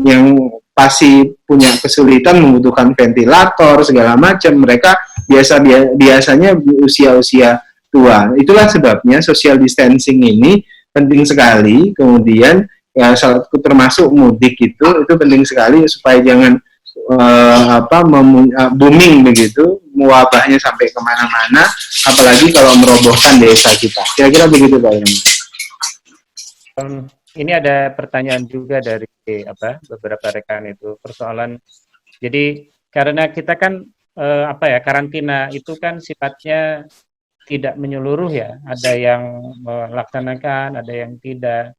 yang pasti punya kesulitan, membutuhkan ventilator, segala macam, mereka biasanya usia-usia tua. Itulah sebabnya social distancing ini penting sekali, kemudian ya termasuk mudik itu penting sekali, supaya jangan booming begitu, wabahnya sampai kemana-mana, apalagi kalau merobohkan desa kita. Kira-kira begitu, Pak. Ini ada pertanyaan juga dari beberapa rekan itu, persoalan. Jadi karena kita kan karantina itu kan sifatnya tidak menyeluruh ya, ada yang melaksanakan, ada yang tidak.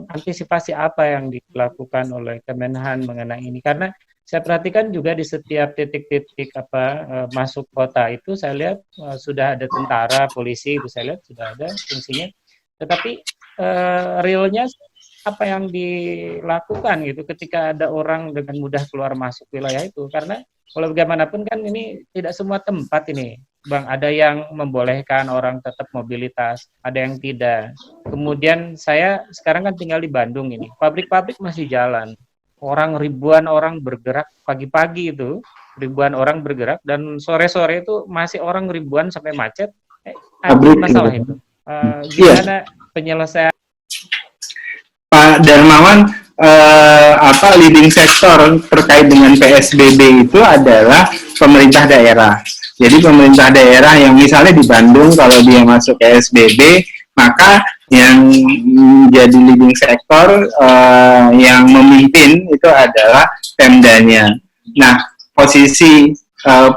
Antisipasi apa yang dilakukan oleh Kemenhan mengenai ini? Karena saya perhatikan juga di setiap titik-titik masuk kota itu saya lihat sudah ada tentara, polisi, itu saya lihat sudah ada fungsinya. Tetapi realnya apa yang dilakukan gitu ketika ada orang dengan mudah keluar masuk wilayah itu? Karena kalau bagaimanapun kan ini tidak semua tempat ini, Bang, ada yang membolehkan orang tetap mobilitas, ada yang tidak. Kemudian saya sekarang kan tinggal di Bandung ini, pabrik-pabrik masih jalan, ribuan orang bergerak pagi-pagi itu, ribuan orang bergerak, dan sore-sore itu masih orang ribuan sampai macet. Ada masalah itu. Gimana penyelesaian? Pak Darmawan, leading sektor terkait dengan PSBB itu adalah pemerintah daerah. Jadi pemerintah daerah yang misalnya di Bandung kalau dia masuk PSBB, maka yang menjadi leading sektor yang memimpin itu adalah Pemdanya. Nah, posisi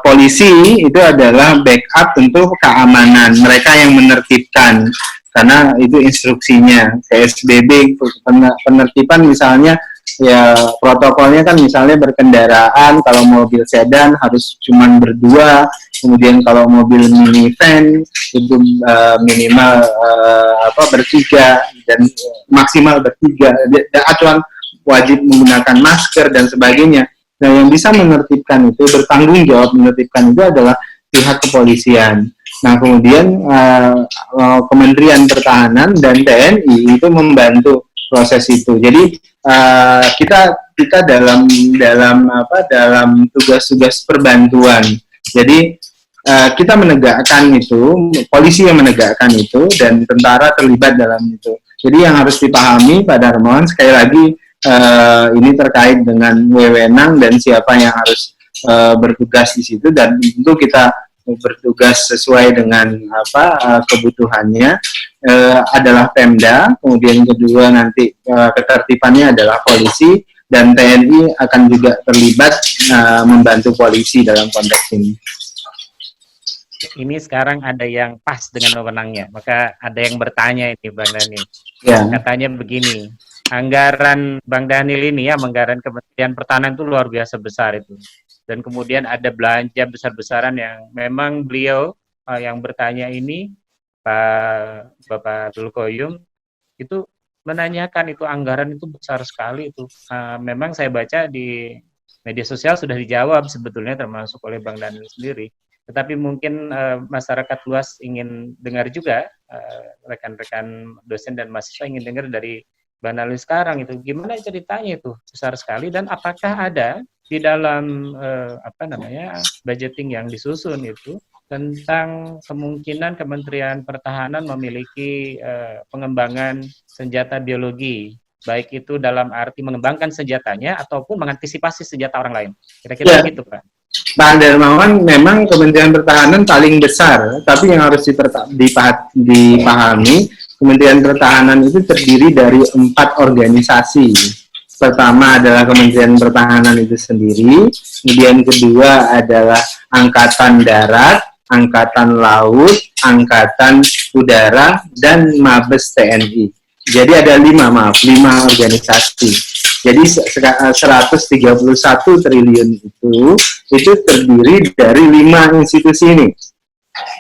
polisi itu adalah backup untuk keamanan, mereka yang menertibkan karena itu instruksinya. PSBB penertiban misalnya ya protokolnya kan misalnya berkendaraan, kalau mobil sedan harus cuman berdua, kemudian kalau mobil minivan itu minimal bertiga dan maksimal bertiga, aturan wajib menggunakan masker dan sebagainya. Nah, yang bisa menertibkan itu, bertanggung jawab menertibkan itu adalah pihak kepolisian. Nah, kemudian Kementerian Pertahanan dan TNI itu membantu proses itu. Jadi kita dalam tugas-tugas perbantuan. Jadi kita menegakkan itu, polisi yang menegakkan itu, dan tentara terlibat dalam itu. Jadi yang harus dipahami Pak Darmawan, sekali lagi ini terkait dengan wewenang dan siapa yang harus bertugas di situ, dan tentu kita bertugas sesuai dengan kebutuhannya adalah Pemda, kemudian kedua nanti ketertibannya adalah polisi, dan TNI akan juga terlibat membantu polisi dalam konteks ini. Ini sekarang ada yang pas dengan wewenangnya, maka ada yang bertanya ini Bang Daniel. Ya. Katanya begini, anggaran Bang Daniel ini ya, anggaran Kementerian Pertahanan itu luar biasa besar itu. Dan kemudian ada belanja besar-besaran yang memang beliau yang bertanya ini, Bapak Abdul Qoyum, itu menanyakan itu anggaran itu besar sekali itu. Memang saya baca di media sosial sudah dijawab sebetulnya termasuk oleh Bang Daniel sendiri. Tetapi mungkin masyarakat luas ingin dengar juga, rekan-rekan dosen dan mahasiswa ingin dengar dari Bang Daniel sekarang itu gimana ceritanya itu besar sekali, dan apakah ada di dalam budgeting yang disusun itu tentang kemungkinan Kementerian Pertahanan memiliki pengembangan senjata biologi, baik itu dalam arti mengembangkan senjatanya ataupun mengantisipasi senjata orang lain. Kira-kira gitu, Pak. Pak Darmawan, memang Kementerian Pertahanan paling besar, tapi yang harus dipahami, Kementerian Pertahanan itu terdiri dari 4 organisasi. Pertama adalah Kementerian Pertahanan itu sendiri, kemudian kedua adalah Angkatan Darat, Angkatan Laut, Angkatan Udara, dan Mabes TNI. Jadi ada 5 organisasi. Jadi 131 triliun itu terdiri dari 5 institusi ini.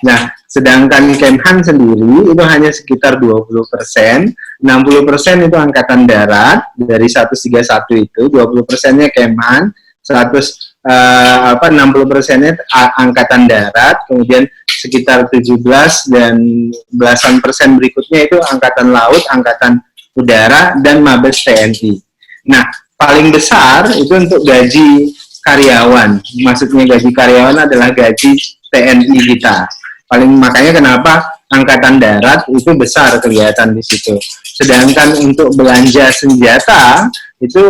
Nah, sedangkan Kemhan sendiri itu hanya sekitar 20%, 60% itu Angkatan Darat dari 131 itu, 20%-nya Kemhan, 60%-nya Angkatan Darat, kemudian sekitar 17 dan belasan persen berikutnya itu Angkatan Laut, Angkatan Udara, dan Mabes TNI. Nah, paling besar itu untuk gaji karyawan. Maksudnya gaji karyawan adalah gaji TNI kita. Makanya kenapa Angkatan Darat itu besar kelihatan di situ. Sedangkan untuk belanja senjata itu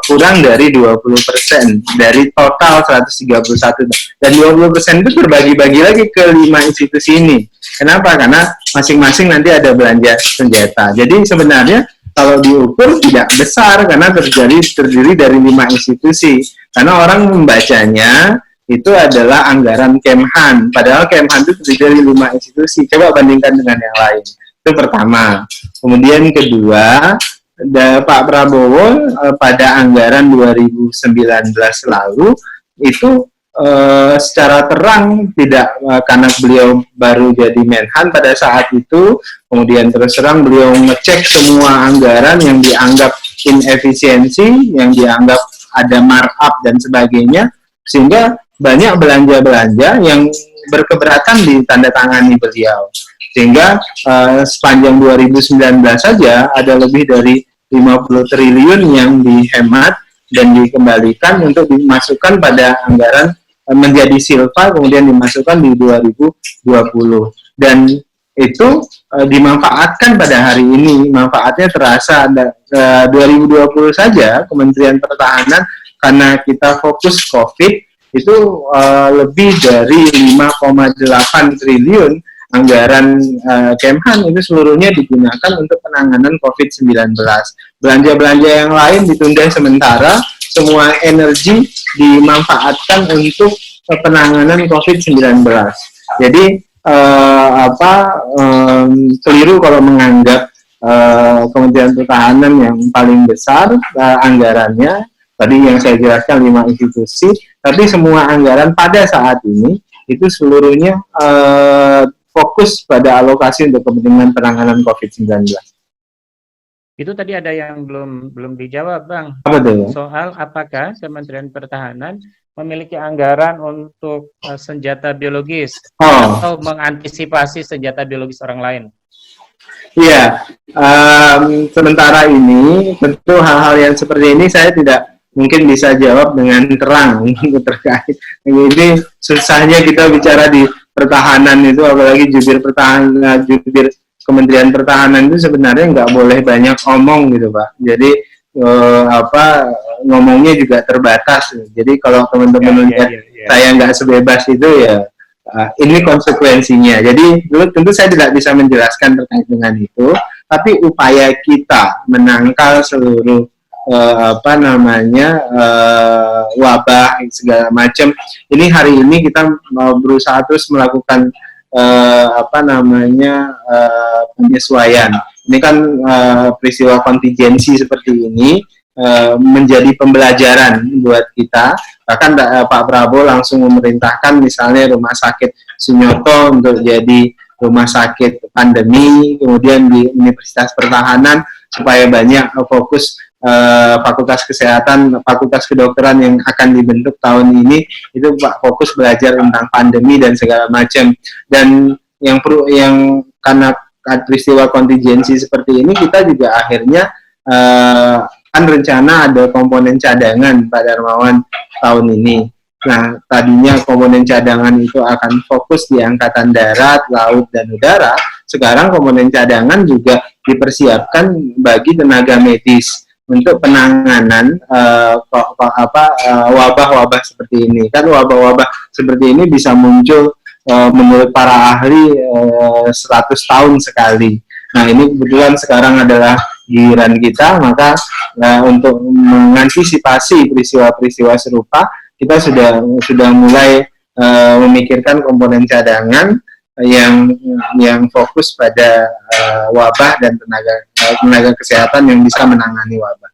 kurang dari 20% dari total 131. Dan 20% itu terbagi-bagi lagi ke 5 institusi ini. Kenapa? Karena masing-masing nanti ada belanja senjata. Jadi sebenarnya kalau diukur tidak besar karena terdiri dari 5 institusi. Karena orang membacanya itu adalah anggaran Kemhan. Padahal Kemhan itu terdiri dari 5 institusi. Coba bandingkan dengan yang lain. Itu pertama. Kemudian kedua, Pak Prabowo pada anggaran 2019 lalu itu secara terang tidak, karena beliau baru jadi Menhan pada saat itu, kemudian terus terang beliau ngecek semua anggaran yang dianggap inefisiensi, yang dianggap ada markup dan sebagainya, sehingga banyak belanja-belanja yang berkeberatan ditandatangani beliau. Sehingga sepanjang 2019 saja ada lebih dari 50 triliun yang dihemat dan dikembalikan untuk dimasukkan pada anggaran menjadi silpa, kemudian dimasukkan di 2020. Dan itu dimanfaatkan pada hari ini. Manfaatnya terasa. 2020 saja Kementerian Pertahanan, karena kita fokus COVID, itu lebih dari 5,8 triliun anggaran Kemhan itu seluruhnya digunakan untuk penanganan COVID-19. Belanja-belanja yang lain ditunda sementara, semua energi dimanfaatkan untuk penanganan COVID-19. Jadi keliru kalau menganggap Kementerian Pertahanan yang paling besar anggarannya, tadi yang saya jelaskan 5 institusi, tapi semua anggaran pada saat ini itu seluruhnya fokus pada alokasi untuk kepentingan penanganan COVID-19. Itu tadi ada yang belum dijawab, Bang. Apa tuh? Soal apakah Kementerian Pertahanan memiliki anggaran untuk senjata biologis atau mengantisipasi senjata biologis orang lain? Iya, sementara ini tentu hal-hal yang seperti ini saya tidak mungkin bisa jawab dengan terang terkait. Ini susahnya kita bicara di pertahanan itu, apalagi jubir pertahanan, jubir Kementerian Pertahanan itu sebenarnya nggak boleh banyak omong gitu, Pak. Jadi ngomongnya juga terbatas. Jadi kalau teman-teman lihat saya nggak sebebas itu, ya ini konsekuensinya. Jadi tentu saya tidak bisa menjelaskan terkait dengan itu, tapi upaya kita menangkal seluruh wabah segala macam ini, hari ini kita berusaha terus melakukan penyesuaian. Ini kan peristiwa kontingensi seperti ini menjadi pembelajaran buat kita. Bahkan Pak Prabowo langsung memerintahkan misalnya Rumah Sakit Sunyoto untuk jadi rumah sakit pandemi, kemudian di Universitas Pertahanan supaya banyak fokus fakultas kesehatan, fakultas kedokteran yang akan dibentuk tahun ini itu Pak fokus belajar tentang pandemi dan segala macam. Dan yang karena peristiwa kontingensi seperti ini, kita juga akhirnya kan rencana ada komponen cadangan Pak Darmawan tahun ini. Nah, tadinya komponen cadangan itu akan fokus di Angkatan Darat, Laut, dan Udara. Sekarang komponen cadangan juga dipersiapkan bagi tenaga medis untuk penanganan wabah-wabah seperti ini. Kan wabah-wabah seperti ini bisa muncul menurut para ahli 100 tahun sekali. Nah, ini kebetulan sekarang adalah giliran kita, maka untuk mengantisipasi peristiwa-peristiwa serupa, kita sudah mulai memikirkan komponen cadangan yang fokus pada wabah dan tenaga kesehatan yang bisa menangani wabah.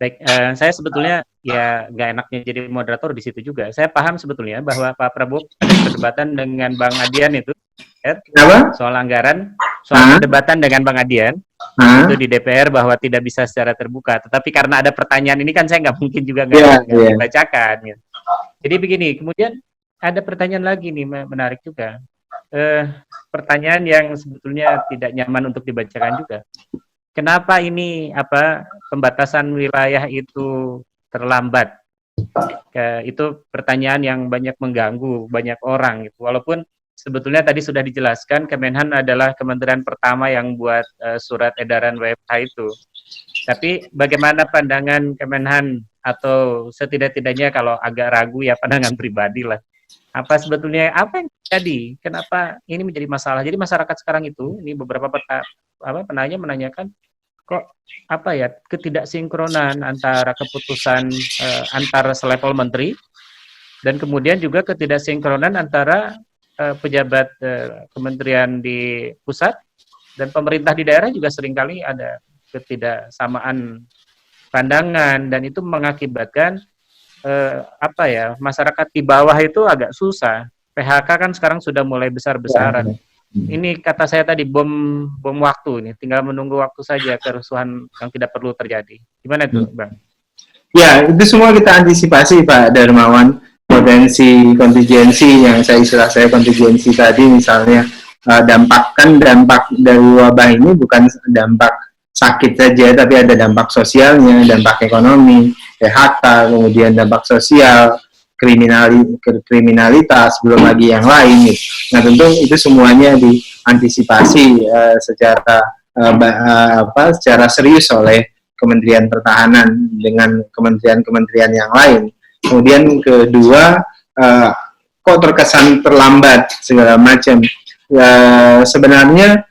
Baik, saya sebetulnya ya nggak enaknya jadi moderator di situ juga. Saya paham sebetulnya bahwa Pak Prabowo ada perdebatan dengan Bang Adian itu, soal anggaran, soal perdebatan dengan Bang Adian itu di DPR bahwa tidak bisa secara terbuka. Tetapi karena ada pertanyaan ini kan saya nggak mungkin juga nggak dibacakan. Gitu. Jadi begini, kemudian ada pertanyaan lagi nih menarik juga. Pertanyaan yang sebetulnya tidak nyaman untuk dibacakan juga. Kenapa ini pembatasan wilayah itu terlambat? Itu pertanyaan yang banyak mengganggu banyak orang gitu. Walaupun sebetulnya tadi sudah dijelaskan Kemenhan adalah kementerian pertama yang buat surat edaran WFH itu. Tapi bagaimana pandangan Kemenhan, atau setidak-tidaknya kalau agak ragu ya pandangan pribadi lah. Apa sebetulnya yang terjadi? Kenapa ini menjadi masalah? Jadi masyarakat sekarang itu, ini beberapa penanya menanyakan kok ketidaksinkronan antara keputusan antar selevel menteri dan kemudian juga ketidaksinkronan antara pejabat kementerian di pusat dan pemerintah di daerah juga seringkali ada ketidaksamaan pandangan, dan itu mengakibatkan masyarakat di bawah itu agak susah. PHK kan sekarang sudah mulai besar-besaran. Ini kata saya tadi bom waktu ini, tinggal menunggu waktu saja kerusuhan yang tidak perlu terjadi. Gimana itu, Bang? Ya, itu semua kita antisipasi, Pak Darmawan. Potensi kontingensi yang saya kontingensi tadi, misalnya dampak dari wabah ini bukan dampak sakit saja, tapi ada dampak sosialnya, dampak ekonomi, PHK, kemudian dampak sosial, kriminalitas, belum lagi yang lain. Gitu. Nah tentu itu semuanya diantisipasi secara serius oleh Kementerian Pertahanan dengan kementerian-kementerian yang lain. Kemudian kedua, kok terkesan terlambat segala macam. Sebenarnya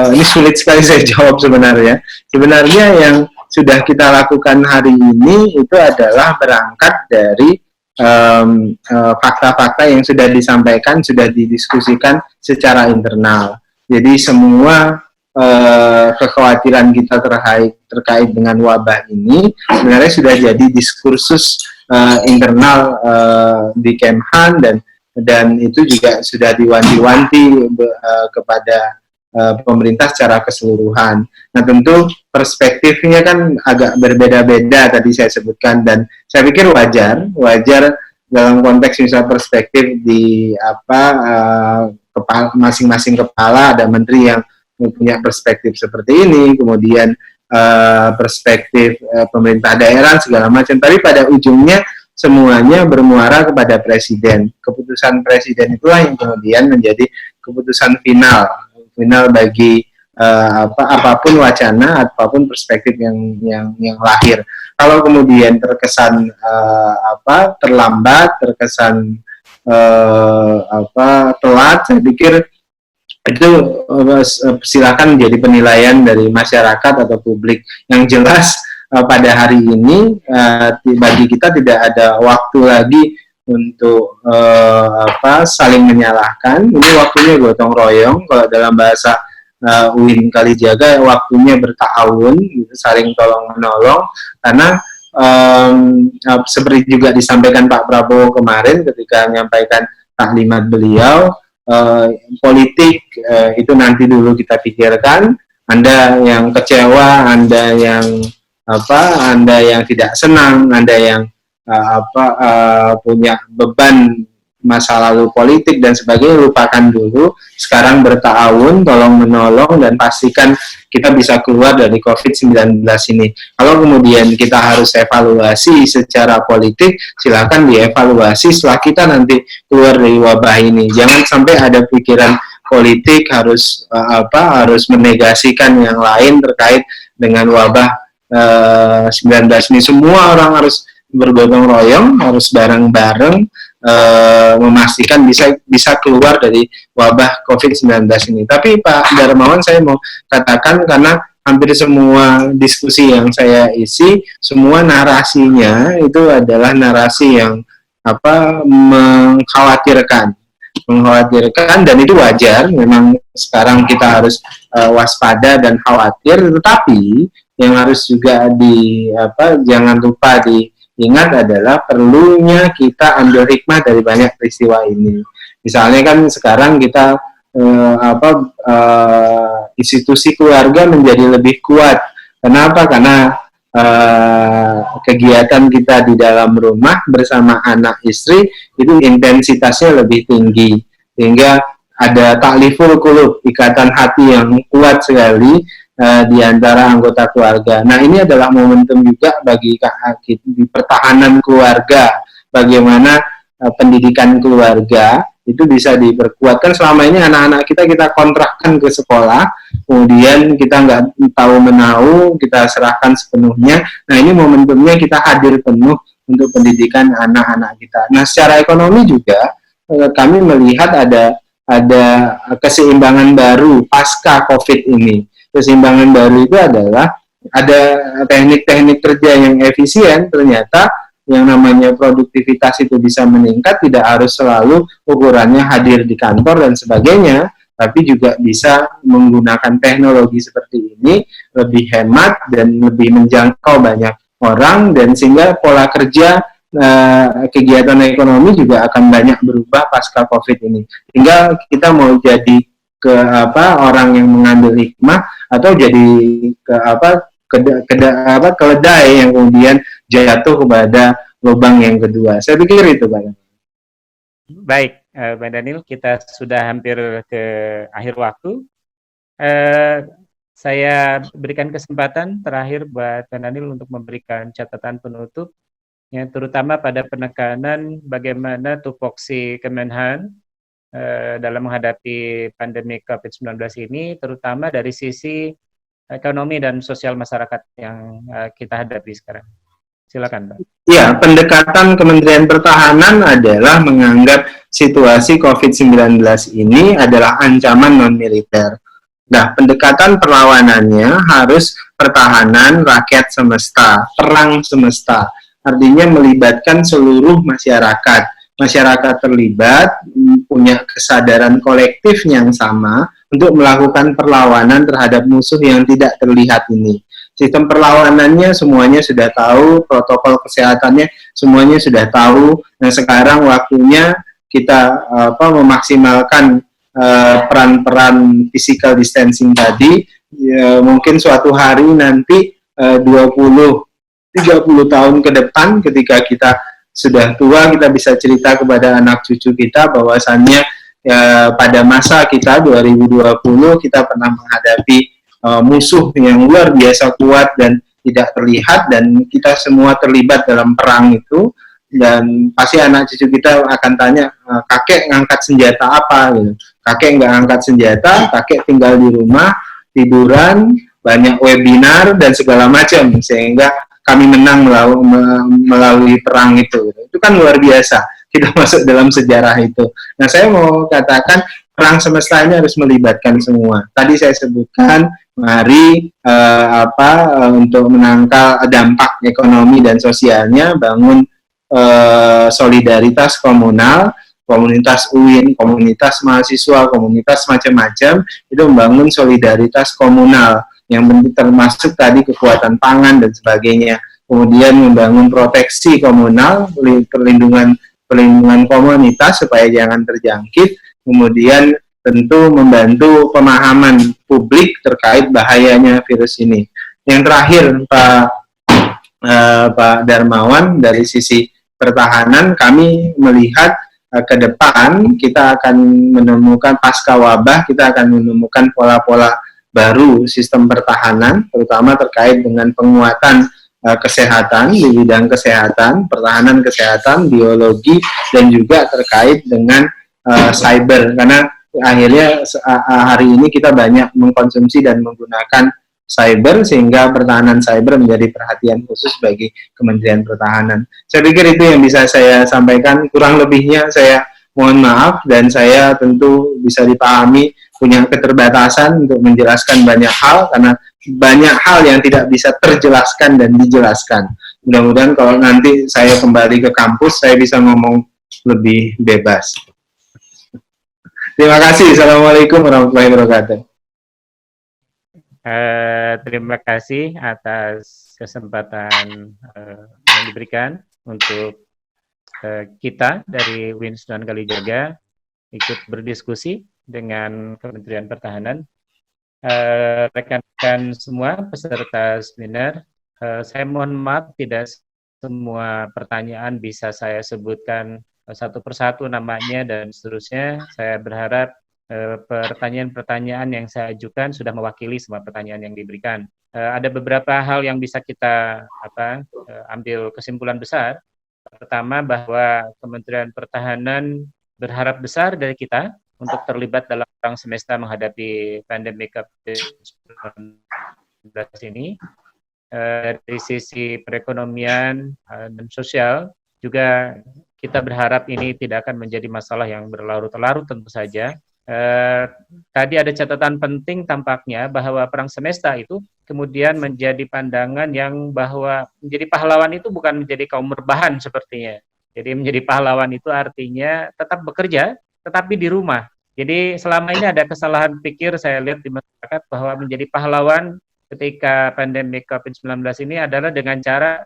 ini sulit sekali saya jawab sebenarnya. Sebenarnya yang sudah kita lakukan hari ini itu adalah berangkat dari fakta-fakta yang sudah disampaikan, sudah didiskusikan secara internal. Jadi semua kekhawatiran kita terkait dengan wabah ini sebenarnya sudah jadi diskursus internal di Kemhan dan itu juga sudah diwanti-wanti kepada pemerintah secara keseluruhan. Nah tentu perspektifnya kan agak berbeda-beda tadi saya sebutkan dan saya pikir wajar dalam konteks misal perspektif di masing-masing kepala ada menteri yang punya perspektif seperti ini, kemudian perspektif pemerintah daerah segala macam. Tapi pada ujungnya semuanya bermuara kepada presiden. Keputusan presiden itulah yang kemudian menjadi keputusan final bagi apapun wacana, apapun perspektif yang lahir. Kalau kemudian terkesan terlambat, terkesan telat, saya pikir itu silakan menjadi penilaian dari masyarakat atau publik. Yang jelas pada hari ini bagi kita tidak ada waktu lagi untuk saling menyalahkan. Ini waktunya gotong royong, kalau dalam bahasa UIN Kalijaga waktunya bertahun, gitu, saling tolong menolong, karena seperti juga disampaikan Pak Prabowo kemarin ketika menyampaikan taklimat beliau, politik itu nanti dulu kita pikirkan. Anda yang kecewa, Anda yang tidak senang, Anda yang punya beban masa lalu politik dan sebagainya, lupakan dulu. Sekarang bertahun, tolong menolong dan pastikan kita bisa keluar dari COVID-19 ini. Kalau kemudian kita harus evaluasi secara politik, silakan dievaluasi setelah kita nanti keluar dari wabah ini. Jangan sampai ada pikiran politik harus menegasikan yang lain terkait dengan wabah 19 ini. Semua orang harus bergotong royong, harus bareng-bareng memastikan bisa keluar dari wabah COVID-19 ini. Tapi Pak Darmawan, saya mau katakan, karena hampir semua diskusi yang saya isi, semua narasinya itu adalah narasi yang mengkhawatirkan, dan itu wajar. Memang sekarang kita harus waspada dan khawatir, tetapi yang harus juga jangan lupa diingat adalah perlunya kita ambil hikmah dari banyak peristiwa ini. Misalnya kan sekarang kita institusi keluarga menjadi lebih kuat. Kenapa? Karena kegiatan kita di dalam rumah bersama anak istri itu intensitasnya lebih tinggi, sehingga ada takliful qulub, ikatan hati yang kuat sekali di antara anggota keluarga. Nah, ini adalah momentum juga bagi di pertahanan keluarga, bagaimana pendidikan keluarga itu bisa diperkuatkan. Selama ini anak-anak kita kontrakkan ke sekolah, kemudian kita nggak tahu menahu, kita serahkan sepenuhnya. Nah, ini momentumnya kita hadir penuh untuk pendidikan anak-anak kita. Nah, secara ekonomi juga kami melihat ada keseimbangan baru pasca COVID ini. Keseimbangan baru itu adalah ada teknik-teknik kerja yang efisien. Ternyata yang namanya produktivitas itu bisa meningkat, tidak harus selalu ukurannya hadir di kantor dan sebagainya, tapi juga bisa menggunakan teknologi seperti ini lebih hemat dan lebih menjangkau banyak orang, dan sehingga pola kerja kegiatan ekonomi juga akan banyak berubah pasca COVID ini. Tinggal kita mau jadi orang yang mengambil hikmah atau jadi keledai yang kemudian jatuh kepada lubang yang kedua. Saya pikir itu, Pak. Baik, Pak Daniel, kita sudah hampir ke akhir waktu. Saya berikan kesempatan terakhir buat Pak Daniel untuk memberikan catatan penutup ya, terutama pada penekanan bagaimana tupoksi Kemenhan dalam menghadapi pandemi COVID-19 ini, terutama dari sisi ekonomi dan sosial masyarakat yang kita hadapi sekarang. Silakan, Pak. Ya, pendekatan Kementerian Pertahanan adalah menganggap situasi COVID-19 ini adalah ancaman non-militer. Nah, pendekatan perlawanannya harus pertahanan rakyat semesta, perang semesta. Artinya melibatkan seluruh masyarakat. Masyarakat terlibat, punya kesadaran kolektif yang sama untuk melakukan perlawanan terhadap musuh yang tidak terlihat ini. Sistem perlawanannya semuanya sudah tahu, protokol kesehatannya semuanya sudah tahu. Nah, sekarang waktunya kita memaksimalkan peran-peran physical distancing tadi. Mungkin suatu hari nanti 20-30 tahun ke depan ketika kita sudah tua, kita bisa cerita kepada anak cucu kita bahwasannya pada masa kita 2020 kita pernah menghadapi musuh yang luar biasa kuat dan tidak terlihat, dan kita semua terlibat dalam perang itu. Dan pasti anak cucu kita akan tanya, kakek ngangkat senjata apa gitu. Kakek nggak angkat senjata, kakek tinggal di rumah tiduran, banyak webinar dan segala macam, sehingga kami menang melalui perang itu. Itu kan luar biasa, kita masuk dalam sejarah itu. Nah, saya mau katakan perang semesta ini harus melibatkan semua. Tadi saya sebutkan, mari untuk menangkal dampak ekonomi dan sosialnya, bangun solidaritas komunal, komunitas UIN, komunitas mahasiswa, komunitas macam-macam, itu membangun solidaritas komunal yang termasuk tadi kekuatan pangan dan sebagainya. Kemudian membangun proteksi komunal, perlindungan komunitas supaya jangan terjangkit. Kemudian tentu membantu pemahaman publik terkait bahayanya virus ini. Yang terakhir, Pak Darmawan, dari sisi pertahanan kami melihat ke depan kita akan menemukan pasca wabah, kita akan menemukan pola-pola baru sistem pertahanan, terutama terkait dengan penguatan kesehatan di bidang kesehatan, pertahanan kesehatan, biologi, dan juga terkait dengan cyber, karena akhirnya hari ini kita banyak mengkonsumsi dan menggunakan cyber, sehingga pertahanan cyber menjadi perhatian khusus bagi Kementerian Pertahanan. Saya pikir itu yang bisa saya sampaikan, kurang lebihnya saya mohon maaf, dan saya tentu bisa dipahami punya keterbatasan untuk menjelaskan banyak hal, karena banyak hal yang tidak bisa terjelaskan dan dijelaskan. Mudah-mudahan kalau nanti saya kembali ke kampus, saya bisa ngomong lebih bebas. Terima kasih. Assalamualaikum warahmatullahi wabarakatuh. Terima kasih atas kesempatan yang diberikan untuk kita dari UIN Sunan Kalijaga ikut berdiskusi dengan Kementerian Pertahanan. Rekan-rekan semua peserta seminar, saya mohon maaf tidak semua pertanyaan bisa saya sebutkan satu persatu namanya dan seterusnya. Saya berharap pertanyaan-pertanyaan yang saya ajukan sudah mewakili semua pertanyaan yang diberikan. Ada beberapa hal yang bisa kita ambil kesimpulan besar. Pertama, bahwa Kementerian Pertahanan berharap besar dari kita untuk terlibat dalam perang semesta menghadapi pandemi COVID-19 ini. Dari sisi perekonomian dan sosial juga kita berharap ini tidak akan menjadi masalah yang berlarut-larut tentu saja. Tadi ada catatan penting tampaknya bahwa perang semesta itu kemudian menjadi pandangan yang bahwa menjadi pahlawan itu bukan menjadi kaum rebahan sepertinya. Jadi menjadi pahlawan itu artinya tetap bekerja tetapi di rumah. Jadi selama ini ada kesalahan pikir saya lihat di masyarakat bahwa menjadi pahlawan ketika pandemi COVID-19 ini adalah dengan cara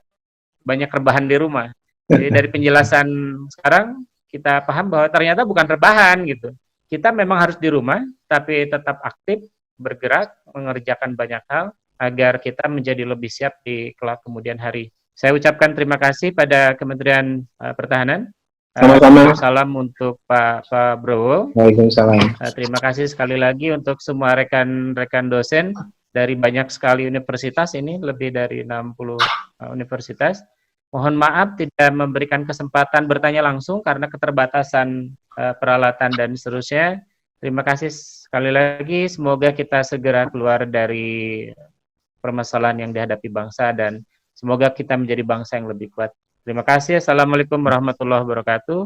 banyak rebahan di rumah. Jadi dari penjelasan sekarang kita paham bahwa ternyata bukan rebahan gitu. Kita memang harus di rumah, tapi tetap aktif, bergerak, mengerjakan banyak hal, agar kita menjadi lebih siap di kelak kemudian hari. Saya ucapkan terima kasih pada Kementerian Pertahanan. Sama-sama. Salam untuk Pak Browo. Waalaikumsalam. Terima kasih sekali lagi untuk semua rekan-rekan dosen dari banyak sekali universitas, ini lebih dari 60 universitas. Mohon maaf tidak memberikan kesempatan bertanya langsung karena keterbatasan peralatan dan seterusnya. Terima kasih sekali lagi. Semoga kita segera keluar dari permasalahan yang dihadapi bangsa dan semoga kita menjadi bangsa yang lebih kuat. Terima kasih. Assalamualaikum warahmatullahi wabarakatuh.